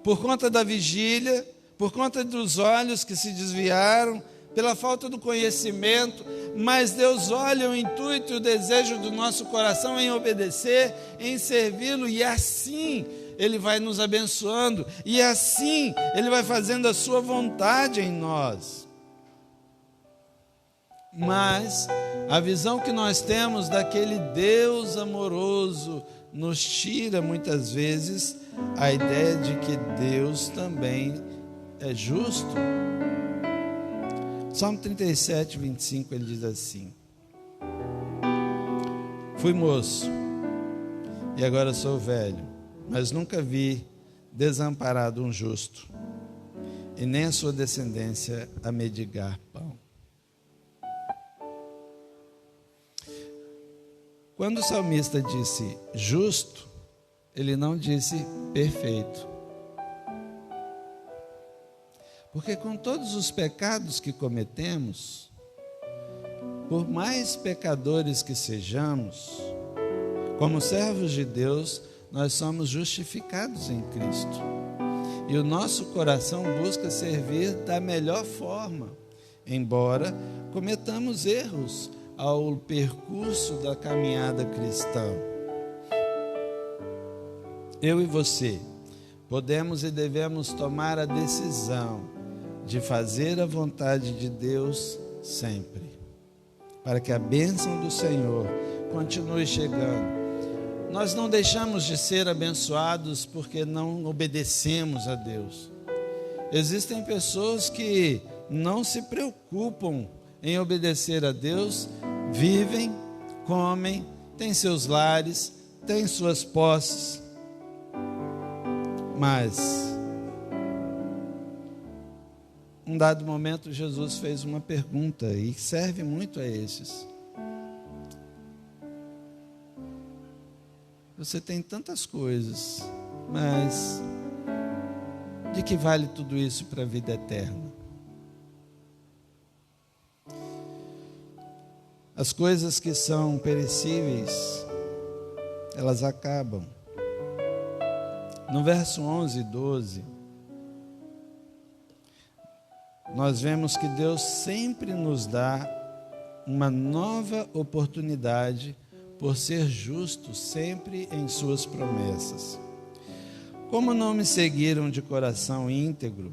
por conta da vigília, por conta dos olhos que se desviaram, pela falta do conhecimento, mas Deus olha o intuito e o desejo do nosso coração em obedecer, em servi-lo, e assim Ele vai nos abençoando, e assim Ele vai fazendo a sua vontade em nós. Mas a visão que nós temos daquele Deus amoroso nos tira muitas vezes a ideia de que Deus também é justo. Salmo 37, 25, ele diz assim: fui moço e agora sou velho, mas nunca vi desamparado um justo, e nem a sua descendência a mendigar pão. Quando o salmista disse justo, ele não disse perfeito. Porque com todos os pecados que cometemos, por mais pecadores que sejamos, como servos de Deus, nós somos justificados em Cristo. E o nosso coração busca servir da melhor forma, embora cometamos erros ao percurso da caminhada cristã. Eu e você podemos e devemos tomar a decisão de fazer a vontade de Deus sempre, para que a bênção do Senhor continue chegando. Nós não deixamos de ser abençoados porque não obedecemos a Deus. Existem pessoas que não se preocupam em obedecer a Deus, vivem, comem, têm seus lares, têm suas posses, mas um dado momento Jesus fez uma pergunta e serve muito a esses. Você tem tantas coisas, mas de que vale tudo isso para a vida eterna? As coisas que são perecíveis, elas acabam. No verso 11 e 12, nós vemos que Deus sempre nos dá uma nova oportunidade por ser justo sempre em suas promessas. Como não me seguiram de coração íntegro,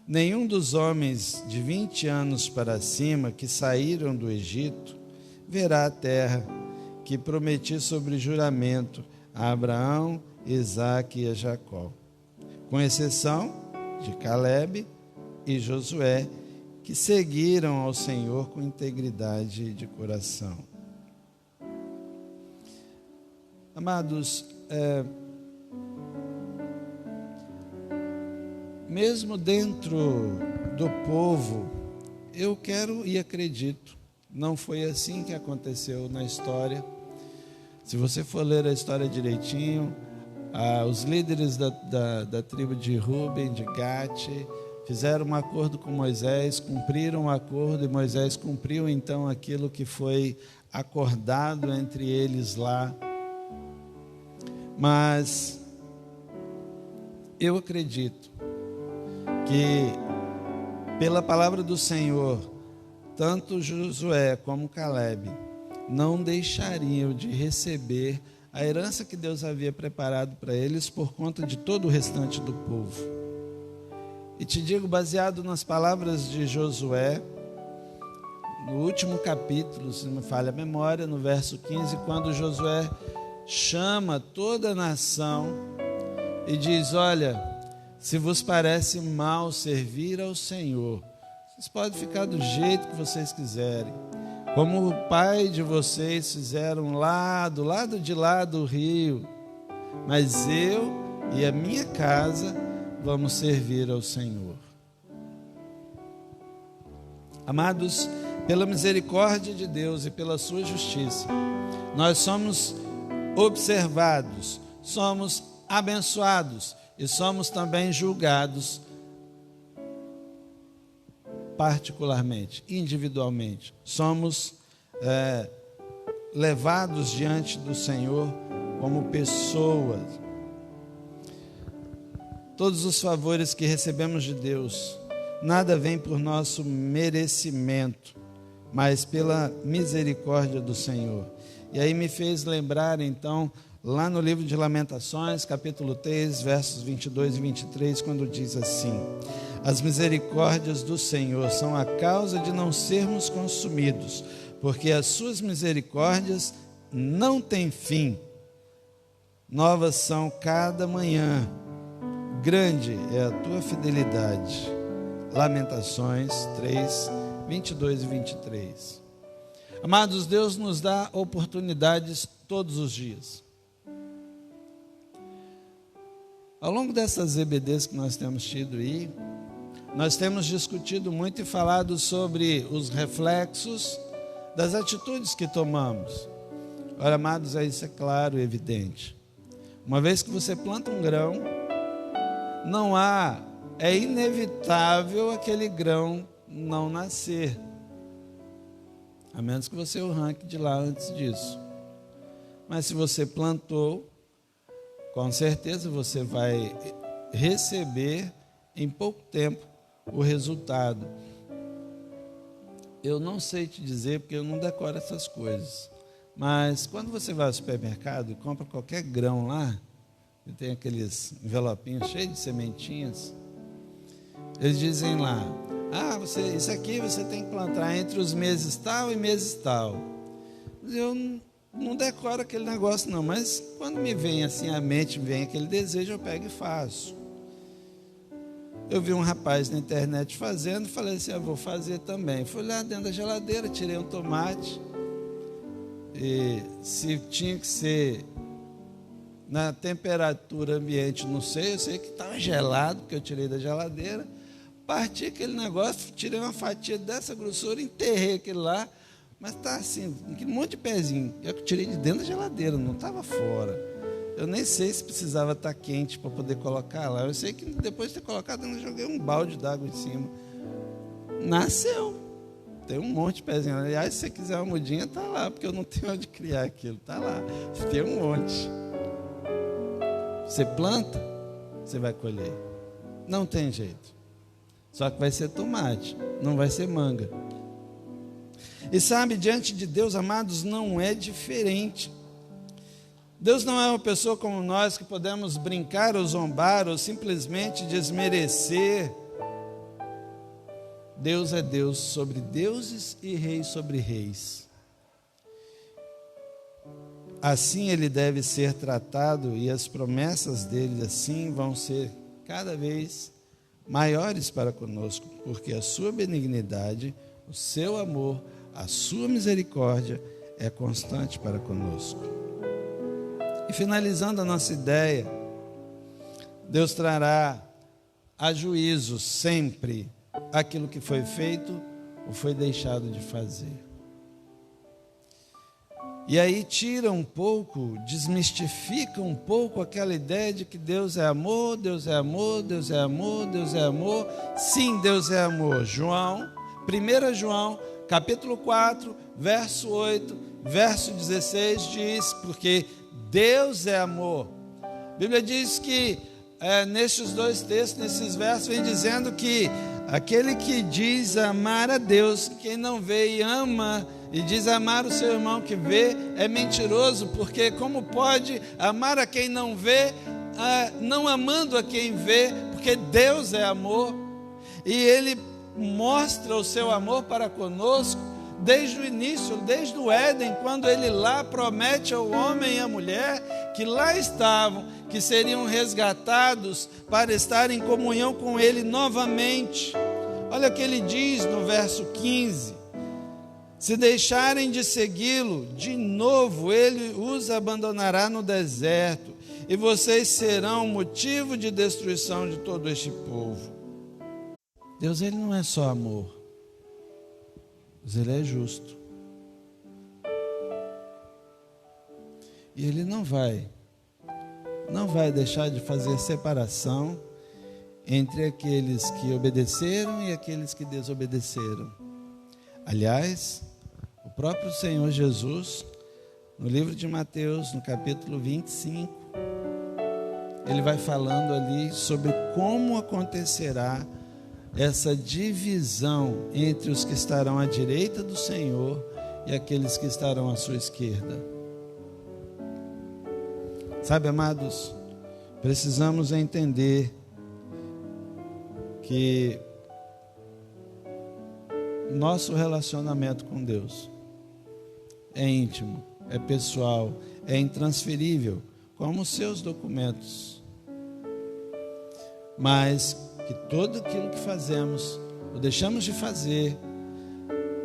nenhum dos homens de 20 anos para cima que saíram do Egito verá a terra que prometi sobre juramento a Abraão, Isaque e a Jacó, com exceção de Calebe e Josué, que seguiram ao Senhor com integridade de coração. Amados, mesmo dentro do povo, eu quero e acredito, não foi assim que aconteceu na história. Se você for ler a história direitinho, os líderes da tribo de Ruben, de Gad, fizeram um acordo com Moisés, cumpriram o acordo, e Moisés cumpriu então aquilo que foi acordado entre eles lá. Mas eu acredito que, pela palavra do Senhor, tanto Josué como Caleb não deixariam de receber a herança que Deus havia preparado para eles por conta de todo o restante do povo. E te digo, baseado nas palavras de Josué, no último capítulo, se não me falha a memória, no verso 15, quando Josué chama toda a nação e diz: olha, se vos parece mal servir ao Senhor, vocês podem ficar do jeito que vocês quiserem, como o pai de vocês fizeram lá, do lado de lá do rio, mas eu e a minha casa vamos servir ao Senhor. Amados, pela misericórdia de Deus e pela sua justiça, nós somos observados, somos abençoados e somos também julgados particularmente, individualmente. Somos levados diante do Senhor como pessoas. Todos os favores que recebemos de Deus, nada vem por nosso merecimento, mas pela misericórdia do Senhor. E aí me fez lembrar, então, lá no livro de Lamentações, capítulo 3, versos 22 e 23, quando diz assim: as misericórdias do Senhor são a causa de não sermos consumidos, porque as suas misericórdias não têm fim. Novas são cada manhã, grande é a tua fidelidade. Lamentações 3, 22 e 23. Amados, Deus nos dá oportunidades todos os dias. Ao longo dessas EBDs que nós temos tido aí, nós temos discutido muito e falado sobre os reflexos das atitudes que tomamos. Ora, amados, isso é claro e evidente. Uma vez que você planta um grão, é inevitável aquele grão não nascer, a menos que você o arranque de lá antes disso. Mas se você plantou, com certeza você vai receber em pouco tempo o resultado. Eu não sei te dizer, porque eu não decoro essas coisas, mas quando você vai ao supermercado e compra qualquer grão lá, e tem aqueles envelopinhos cheios de sementinhas, eles dizem lá: isso aqui você tem que plantar entre os meses tal e meses tal. Eu não decoro aquele negócio não, mas quando me vem assim à mente, me vem aquele desejo, eu pego e faço. Eu vi um rapaz na internet fazendo, falei assim: eu vou fazer também. Fui lá dentro da geladeira, tirei um tomate, e se tinha que ser na temperatura ambiente, não sei, eu sei que estava gelado, porque eu tirei da geladeira, parti aquele negócio, tirei uma fatia dessa grossura, enterrei aquele lá, mas está assim, um monte de pezinho. Eu tirei de dentro da geladeira, não estava fora. Eu nem sei se precisava estar quente para poder colocar lá. Eu sei que depois de ter colocado, eu joguei um balde d'água em cima. Nasceu. Tem um monte de pezinho. Aliás, se você quiser uma mudinha, está lá, porque eu não tenho onde criar aquilo. Está lá. Tem um monte. Você planta, você vai colher. Não tem jeito. Só que vai ser tomate, não vai ser manga. E sabe, diante de Deus, amados, não é diferente. Deus não é uma pessoa como nós que podemos brincar ou zombar ou simplesmente desmerecer. Deus é Deus sobre deuses e reis sobre reis. Assim ele deve ser tratado, e as promessas dele assim vão ser cada vez maiores para conosco, porque a sua benignidade, o seu amor, a sua misericórdia é constante para conosco. E finalizando a nossa ideia, Deus trará a juízo sempre aquilo que foi feito ou foi deixado de fazer. E aí tira um pouco, desmistifica um pouco aquela ideia de que Deus é amor, Deus é amor, Deus é amor, Deus é amor. Sim, Deus é amor. 1 João, capítulo 4, verso 8, verso 16 diz, porque Deus é amor. A Bíblia diz que nesses dois textos, nesses versos, vem dizendo que aquele que diz amar a Deus, quem não vê e ama, e diz amar o seu irmão que vê, é mentiroso, porque como pode amar a quem não vê, não amando a quem vê, porque Deus é amor, e Ele mostra o seu amor para conosco, desde o início, desde o Éden, quando Ele lá promete ao homem e à mulher, que lá estavam, que seriam resgatados para estar em comunhão com Ele novamente. Olha o que Ele diz no verso 15, se deixarem de segui-lo, de novo Ele os abandonará no deserto, e vocês serão motivo de destruição de todo este povo. Deus, Ele não é só amor, mas Ele é justo. E Ele não vai deixar de fazer separação entre aqueles que obedeceram e aqueles que desobedeceram. Aliás, o próprio Senhor Jesus, no livro de Mateus, no capítulo 25, Ele vai falando ali sobre como acontecerá essa divisão entre os que estarão à direita do Senhor e aqueles que estarão à sua esquerda. Sabe, amados, precisamos entender que nosso relacionamento com Deus é íntimo, é pessoal, é intransferível, como os seus documentos. Mas que tudo aquilo que fazemos ou deixamos de fazer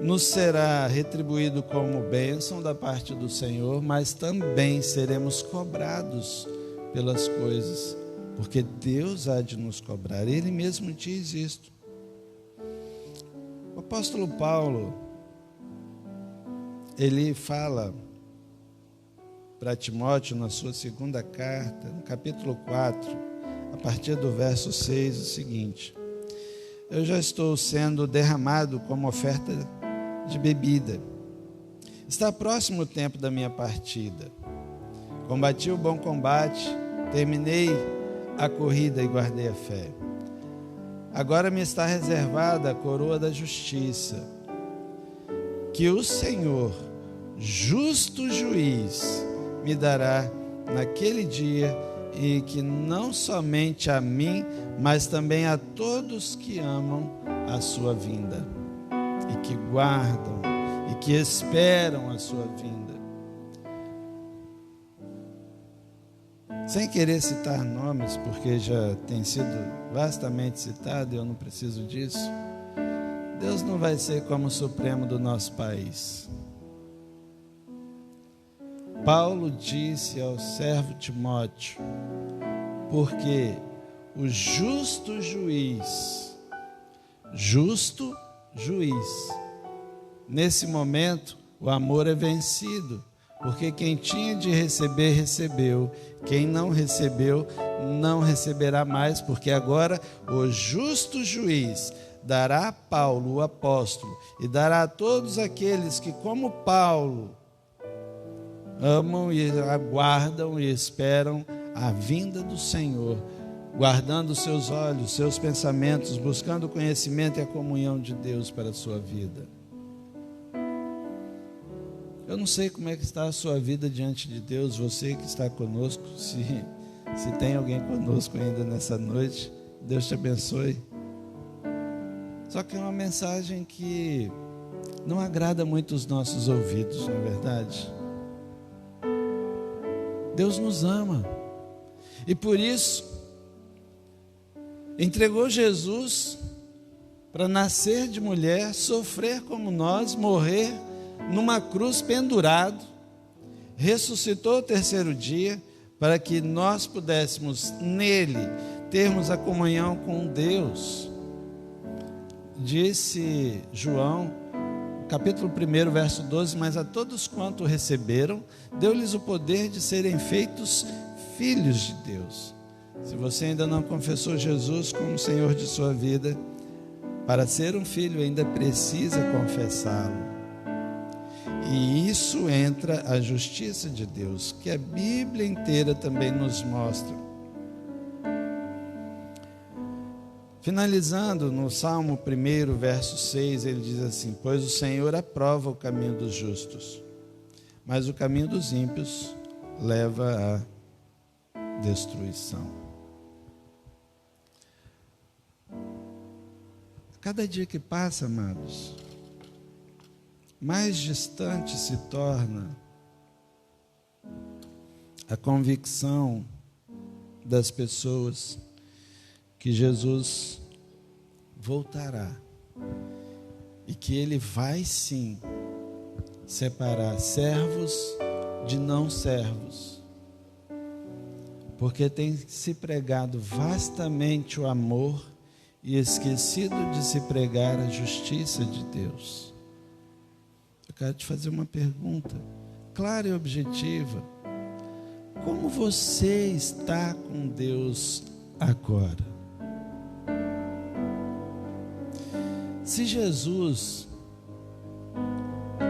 nos será retribuído como bênção da parte do Senhor, mas também seremos cobrados pelas coisas, porque Deus há de nos cobrar. Ele mesmo diz isto. O apóstolo Paulo, ele fala para Timóteo na sua segunda carta, no capítulo 4, a partir do verso 6, o seguinte: eu já estou sendo derramado como oferta de bebida. Está próximo o tempo da minha partida. Combati o bom combate, terminei a corrida e guardei a fé. Agora me está reservada a coroa da justiça, que o Senhor, justo juiz, me dará naquele dia, e que não somente a mim, mas também a todos que amam a sua vinda, e que guardam, e que esperam a sua vinda. Sem querer citar nomes, porque já tem sido vastamente citado e eu não preciso disso, Deus não vai ser como o Supremo do nosso país. Paulo disse ao servo Timóteo, porque o justo juiz, nesse momento o amor é vencido, porque quem tinha de receber, recebeu, quem não recebeu, não receberá mais, porque agora o justo juiz dará a Paulo, o apóstolo, e dará a todos aqueles que, como Paulo, amam e aguardam e esperam a vinda do Senhor, guardando seus olhos, seus pensamentos, buscando o conhecimento e a comunhão de Deus para a sua vida. Eu não sei como é que está a sua vida diante de Deus, você que está conosco, se tem alguém conosco ainda nessa noite, Deus te abençoe. Só que é uma mensagem que não agrada muito os nossos ouvidos, não é verdade? Deus nos ama, e por isso entregou Jesus para nascer de mulher, sofrer como nós, morrer numa cruz pendurado, ressuscitou ao terceiro dia, para que nós pudéssemos nele termos a comunhão com Deus. Disse João, capítulo 1, verso 12, mas a todos quanto receberam, deu-lhes o poder de serem feitos filhos de Deus. Se você ainda não confessou Jesus como Senhor de sua vida, para ser um filho ainda precisa confessá-lo. E isso entra a justiça de Deus, que a Bíblia inteira também nos mostra. Finalizando no Salmo 1, verso 6, ele diz assim: pois o Senhor aprova o caminho dos justos, mas o caminho dos ímpios leva à destruição. Cada dia que passa, amados, mais distante se torna a convicção das pessoas que Jesus voltará e que Ele vai sim separar servos de não servos, porque tem se pregado vastamente o amor e esquecido de se pregar a justiça de Deus. Eu quero te fazer uma pergunta clara e objetiva: como você está com Deus agora? Se Jesus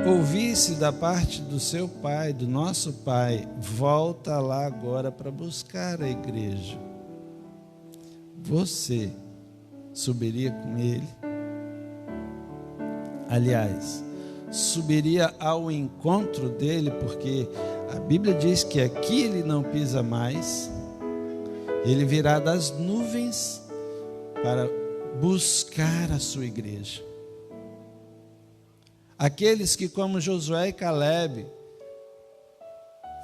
ouvisse da parte do seu Pai, do nosso Pai, volta lá agora para buscar a igreja, você subiria com Ele? Aliás, subiria ao encontro dele, porque a Bíblia diz que aqui Ele não pisa mais, Ele virá das nuvens para buscar a sua igreja. Aqueles que, como Josué e Caleb,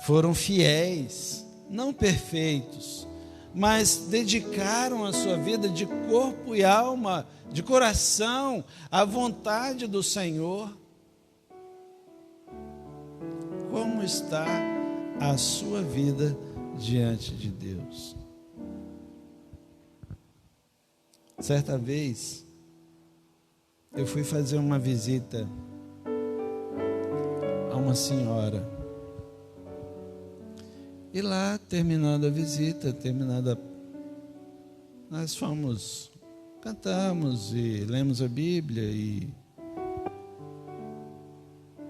foram fiéis, não perfeitos, mas dedicaram a sua vida de corpo e alma, de coração, à vontade do Senhor. Como está a sua vida diante de Deus? Certa vez, eu fui fazer uma visita a uma senhora. E lá, terminando a visita, nós cantamos e lemos a Bíblia. E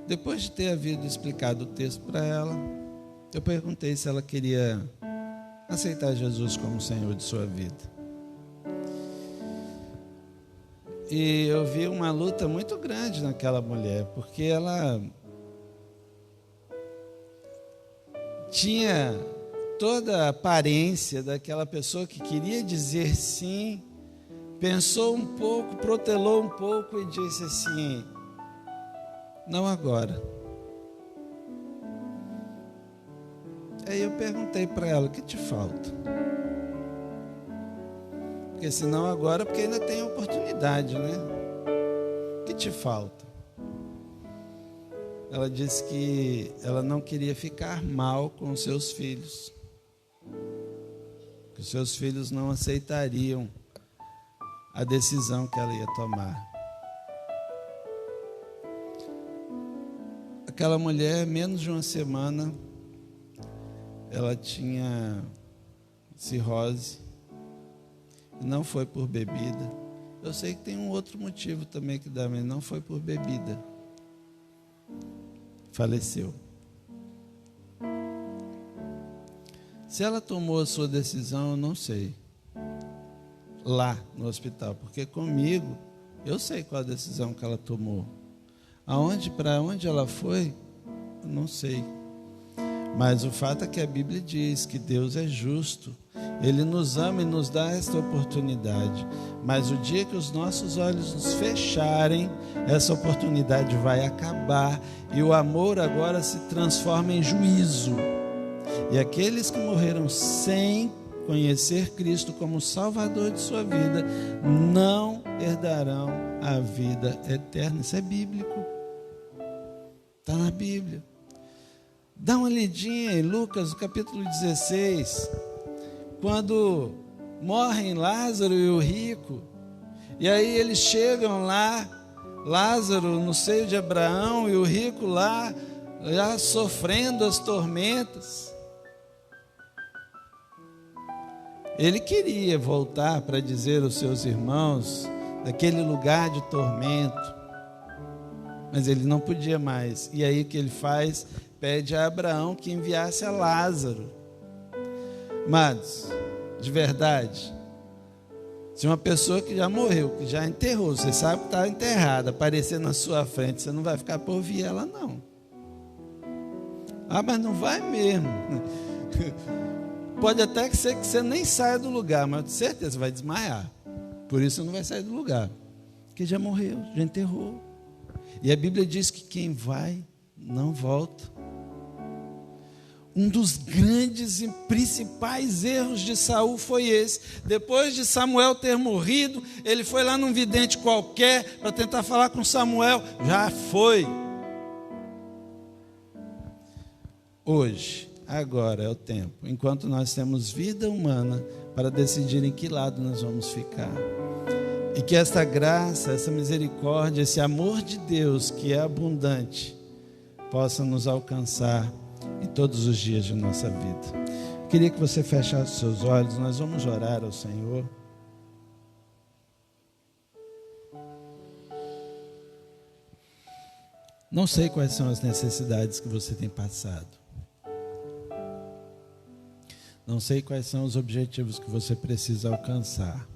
depois de ter havido explicado o texto para ela, eu perguntei se ela queria aceitar Jesus como Senhor de sua vida. E eu vi uma luta muito grande naquela mulher, porque ela tinha toda a aparência daquela pessoa que queria dizer sim, pensou um pouco, protelou um pouco e disse assim: não agora. Aí eu perguntei para ela: o que te falta? Porque se não agora, porque ainda tem oportunidade, né? O que te falta? Ela disse que ela não queria ficar mal com os seus filhos, que os seus filhos não aceitariam a decisão que ela ia tomar. Aquela mulher, menos de uma semana, ela tinha cirrose. Não foi por bebida. Eu sei que tem um outro motivo também que dá, mas não foi por bebida. Faleceu. Se ela tomou a sua decisão, eu não sei. Lá no hospital, porque comigo eu sei qual a decisão que ela tomou. Para onde ela foi, eu não sei. Mas o fato é que a Bíblia diz que Deus é justo. Ele nos ama e nos dá esta oportunidade. Mas o dia que os nossos olhos nos fecharem, essa oportunidade vai acabar. E o amor agora se transforma em juízo. E aqueles que morreram sem conhecer Cristo como Salvador de sua vida, não herdarão a vida eterna. Isso é bíblico. Está na Bíblia. Dá uma lidinha em Lucas, capítulo 16. Quando morrem Lázaro e o rico, e aí eles chegam lá Lázaro no seio de Abraão e o rico lá, já sofrendo as tormentas. Ele queria voltar para dizer aos seus irmãos daquele lugar de tormento, mas ele não podia mais. E aí o que ele faz? Pede a Abraão que enviasse a Lázaro. Amados, de verdade, se uma pessoa que já morreu, que já enterrou, você sabe que está enterrada, aparecer na sua frente, você não vai ficar por ouvir ela, não. Ah, mas não vai mesmo. Pode até ser que você nem saia do lugar, mas com certeza vai desmaiar. Por isso não vai sair do lugar, porque já morreu, já enterrou. E a Bíblia diz que quem vai, não volta. Um dos grandes e principais erros de Saul foi esse. Depois de Samuel ter morrido, ele foi lá num vidente qualquer para tentar falar com Samuel. Já foi. Hoje, agora é o tempo, enquanto nós temos vida humana, para decidir em que lado nós vamos ficar. E que esta graça, essa misericórdia, esse amor de Deus que é abundante, possa nos alcançar em todos os dias de nossa vida. Eu queria que você fechasse seus olhos, nós vamos orar ao Senhor. Não sei quais são as necessidades que você tem passado. Não sei quais são os objetivos que você precisa alcançar.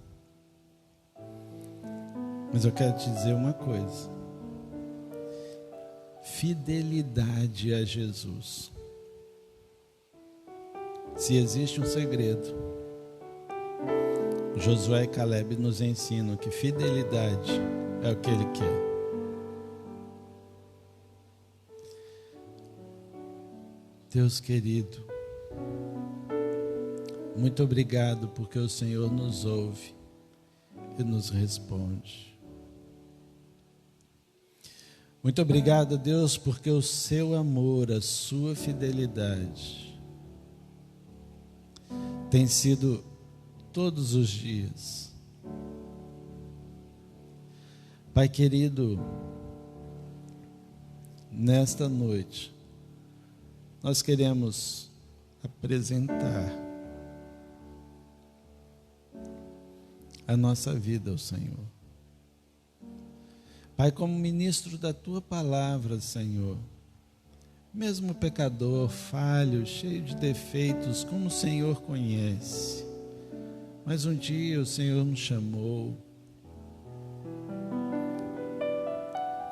Mas eu quero te dizer uma coisa. Fidelidade a Jesus. Se existe um segredo, Josué e Caleb nos ensinam que fidelidade é o que Ele quer. Deus querido, muito obrigado porque o Senhor nos ouve e nos responde. Muito obrigado, Deus, porque o seu amor, a sua fidelidade tem sido todos os dias. Pai querido, nesta noite, nós queremos apresentar a nossa vida ao Senhor. Pai, como ministro da Tua palavra, Senhor, mesmo pecador, falho, cheio de defeitos, como o Senhor conhece, mas um dia o Senhor nos chamou,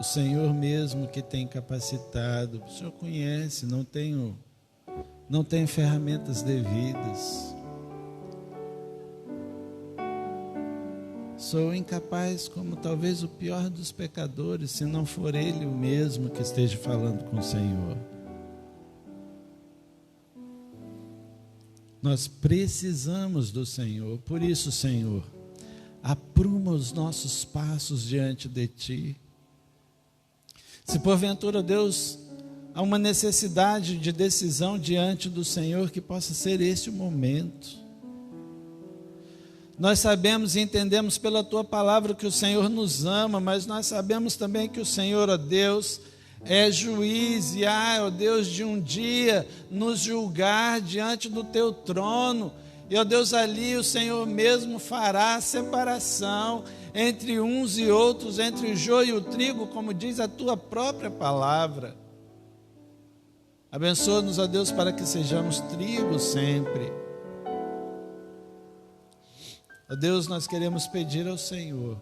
o Senhor mesmo que tem capacitado, o Senhor conhece, não tenho ferramentas devidas, sou incapaz como talvez o pior dos pecadores, se não for Ele o mesmo que esteja falando com o Senhor. Nós precisamos do Senhor, por isso, Senhor, apruma os nossos passos diante de Ti. Se porventura, Deus, há uma necessidade de decisão diante do Senhor, que possa ser esse o momento. Nós sabemos e entendemos pela Tua palavra que o Senhor nos ama, mas nós sabemos também que o Senhor, ó Deus, é juiz e ó Deus, de um dia nos julgar diante do Teu trono. E ó Deus, ali o Senhor mesmo fará a separação entre uns e outros, entre o joio e o trigo, como diz a Tua própria palavra. Abençoa-nos, ó Deus, para que sejamos trigo sempre. Ó Deus, nós queremos pedir ao Senhor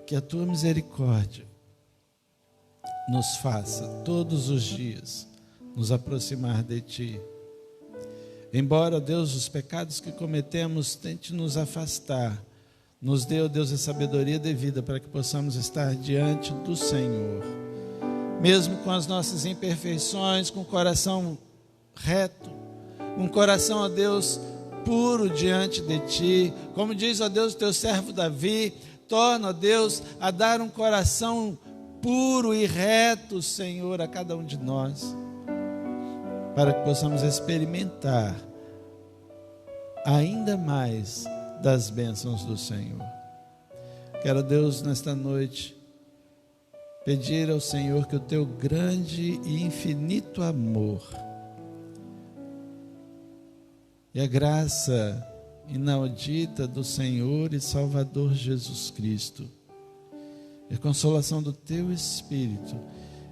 que a Tua misericórdia nos faça todos os dias nos aproximar de Ti. Embora, Deus, os pecados que cometemos tente nos afastar, nos dê, ó Deus, a sabedoria devida para que possamos estar diante do Senhor, mesmo com as nossas imperfeições, com o coração reto, com o coração, ó Deus, puro diante de Ti, como diz, ó Deus, o Teu servo Davi, torna, ó Deus, a dar um coração puro e reto, Senhor, a cada um de nós, para que possamos experimentar ainda mais das bênçãos do Senhor. Quero, Deus, nesta noite, pedir ao Senhor que o teu grande e infinito amor e a graça inaudita do Senhor e Salvador Jesus Cristo e a consolação do teu Espírito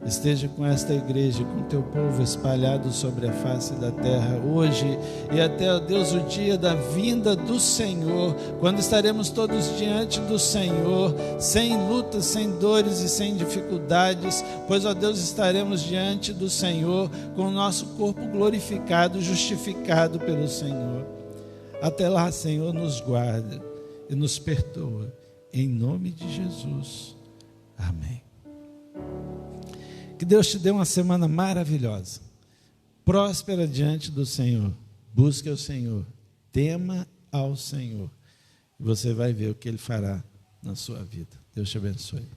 esteja com esta igreja, com o teu povo espalhado sobre a face da terra hoje e até, ó Deus, o dia da vinda do Senhor, quando estaremos todos diante do Senhor, sem lutas, sem dores e sem dificuldades, pois, ó Deus, estaremos diante do Senhor com o nosso corpo glorificado, justificado pelo Senhor. Até lá, Senhor, nos guarda e nos perdoa, em nome de Jesus. Amém. Que Deus te dê uma semana maravilhosa, próspera diante do Senhor. Busque o Senhor, tema ao Senhor, e você vai ver o que Ele fará na sua vida. Deus te abençoe.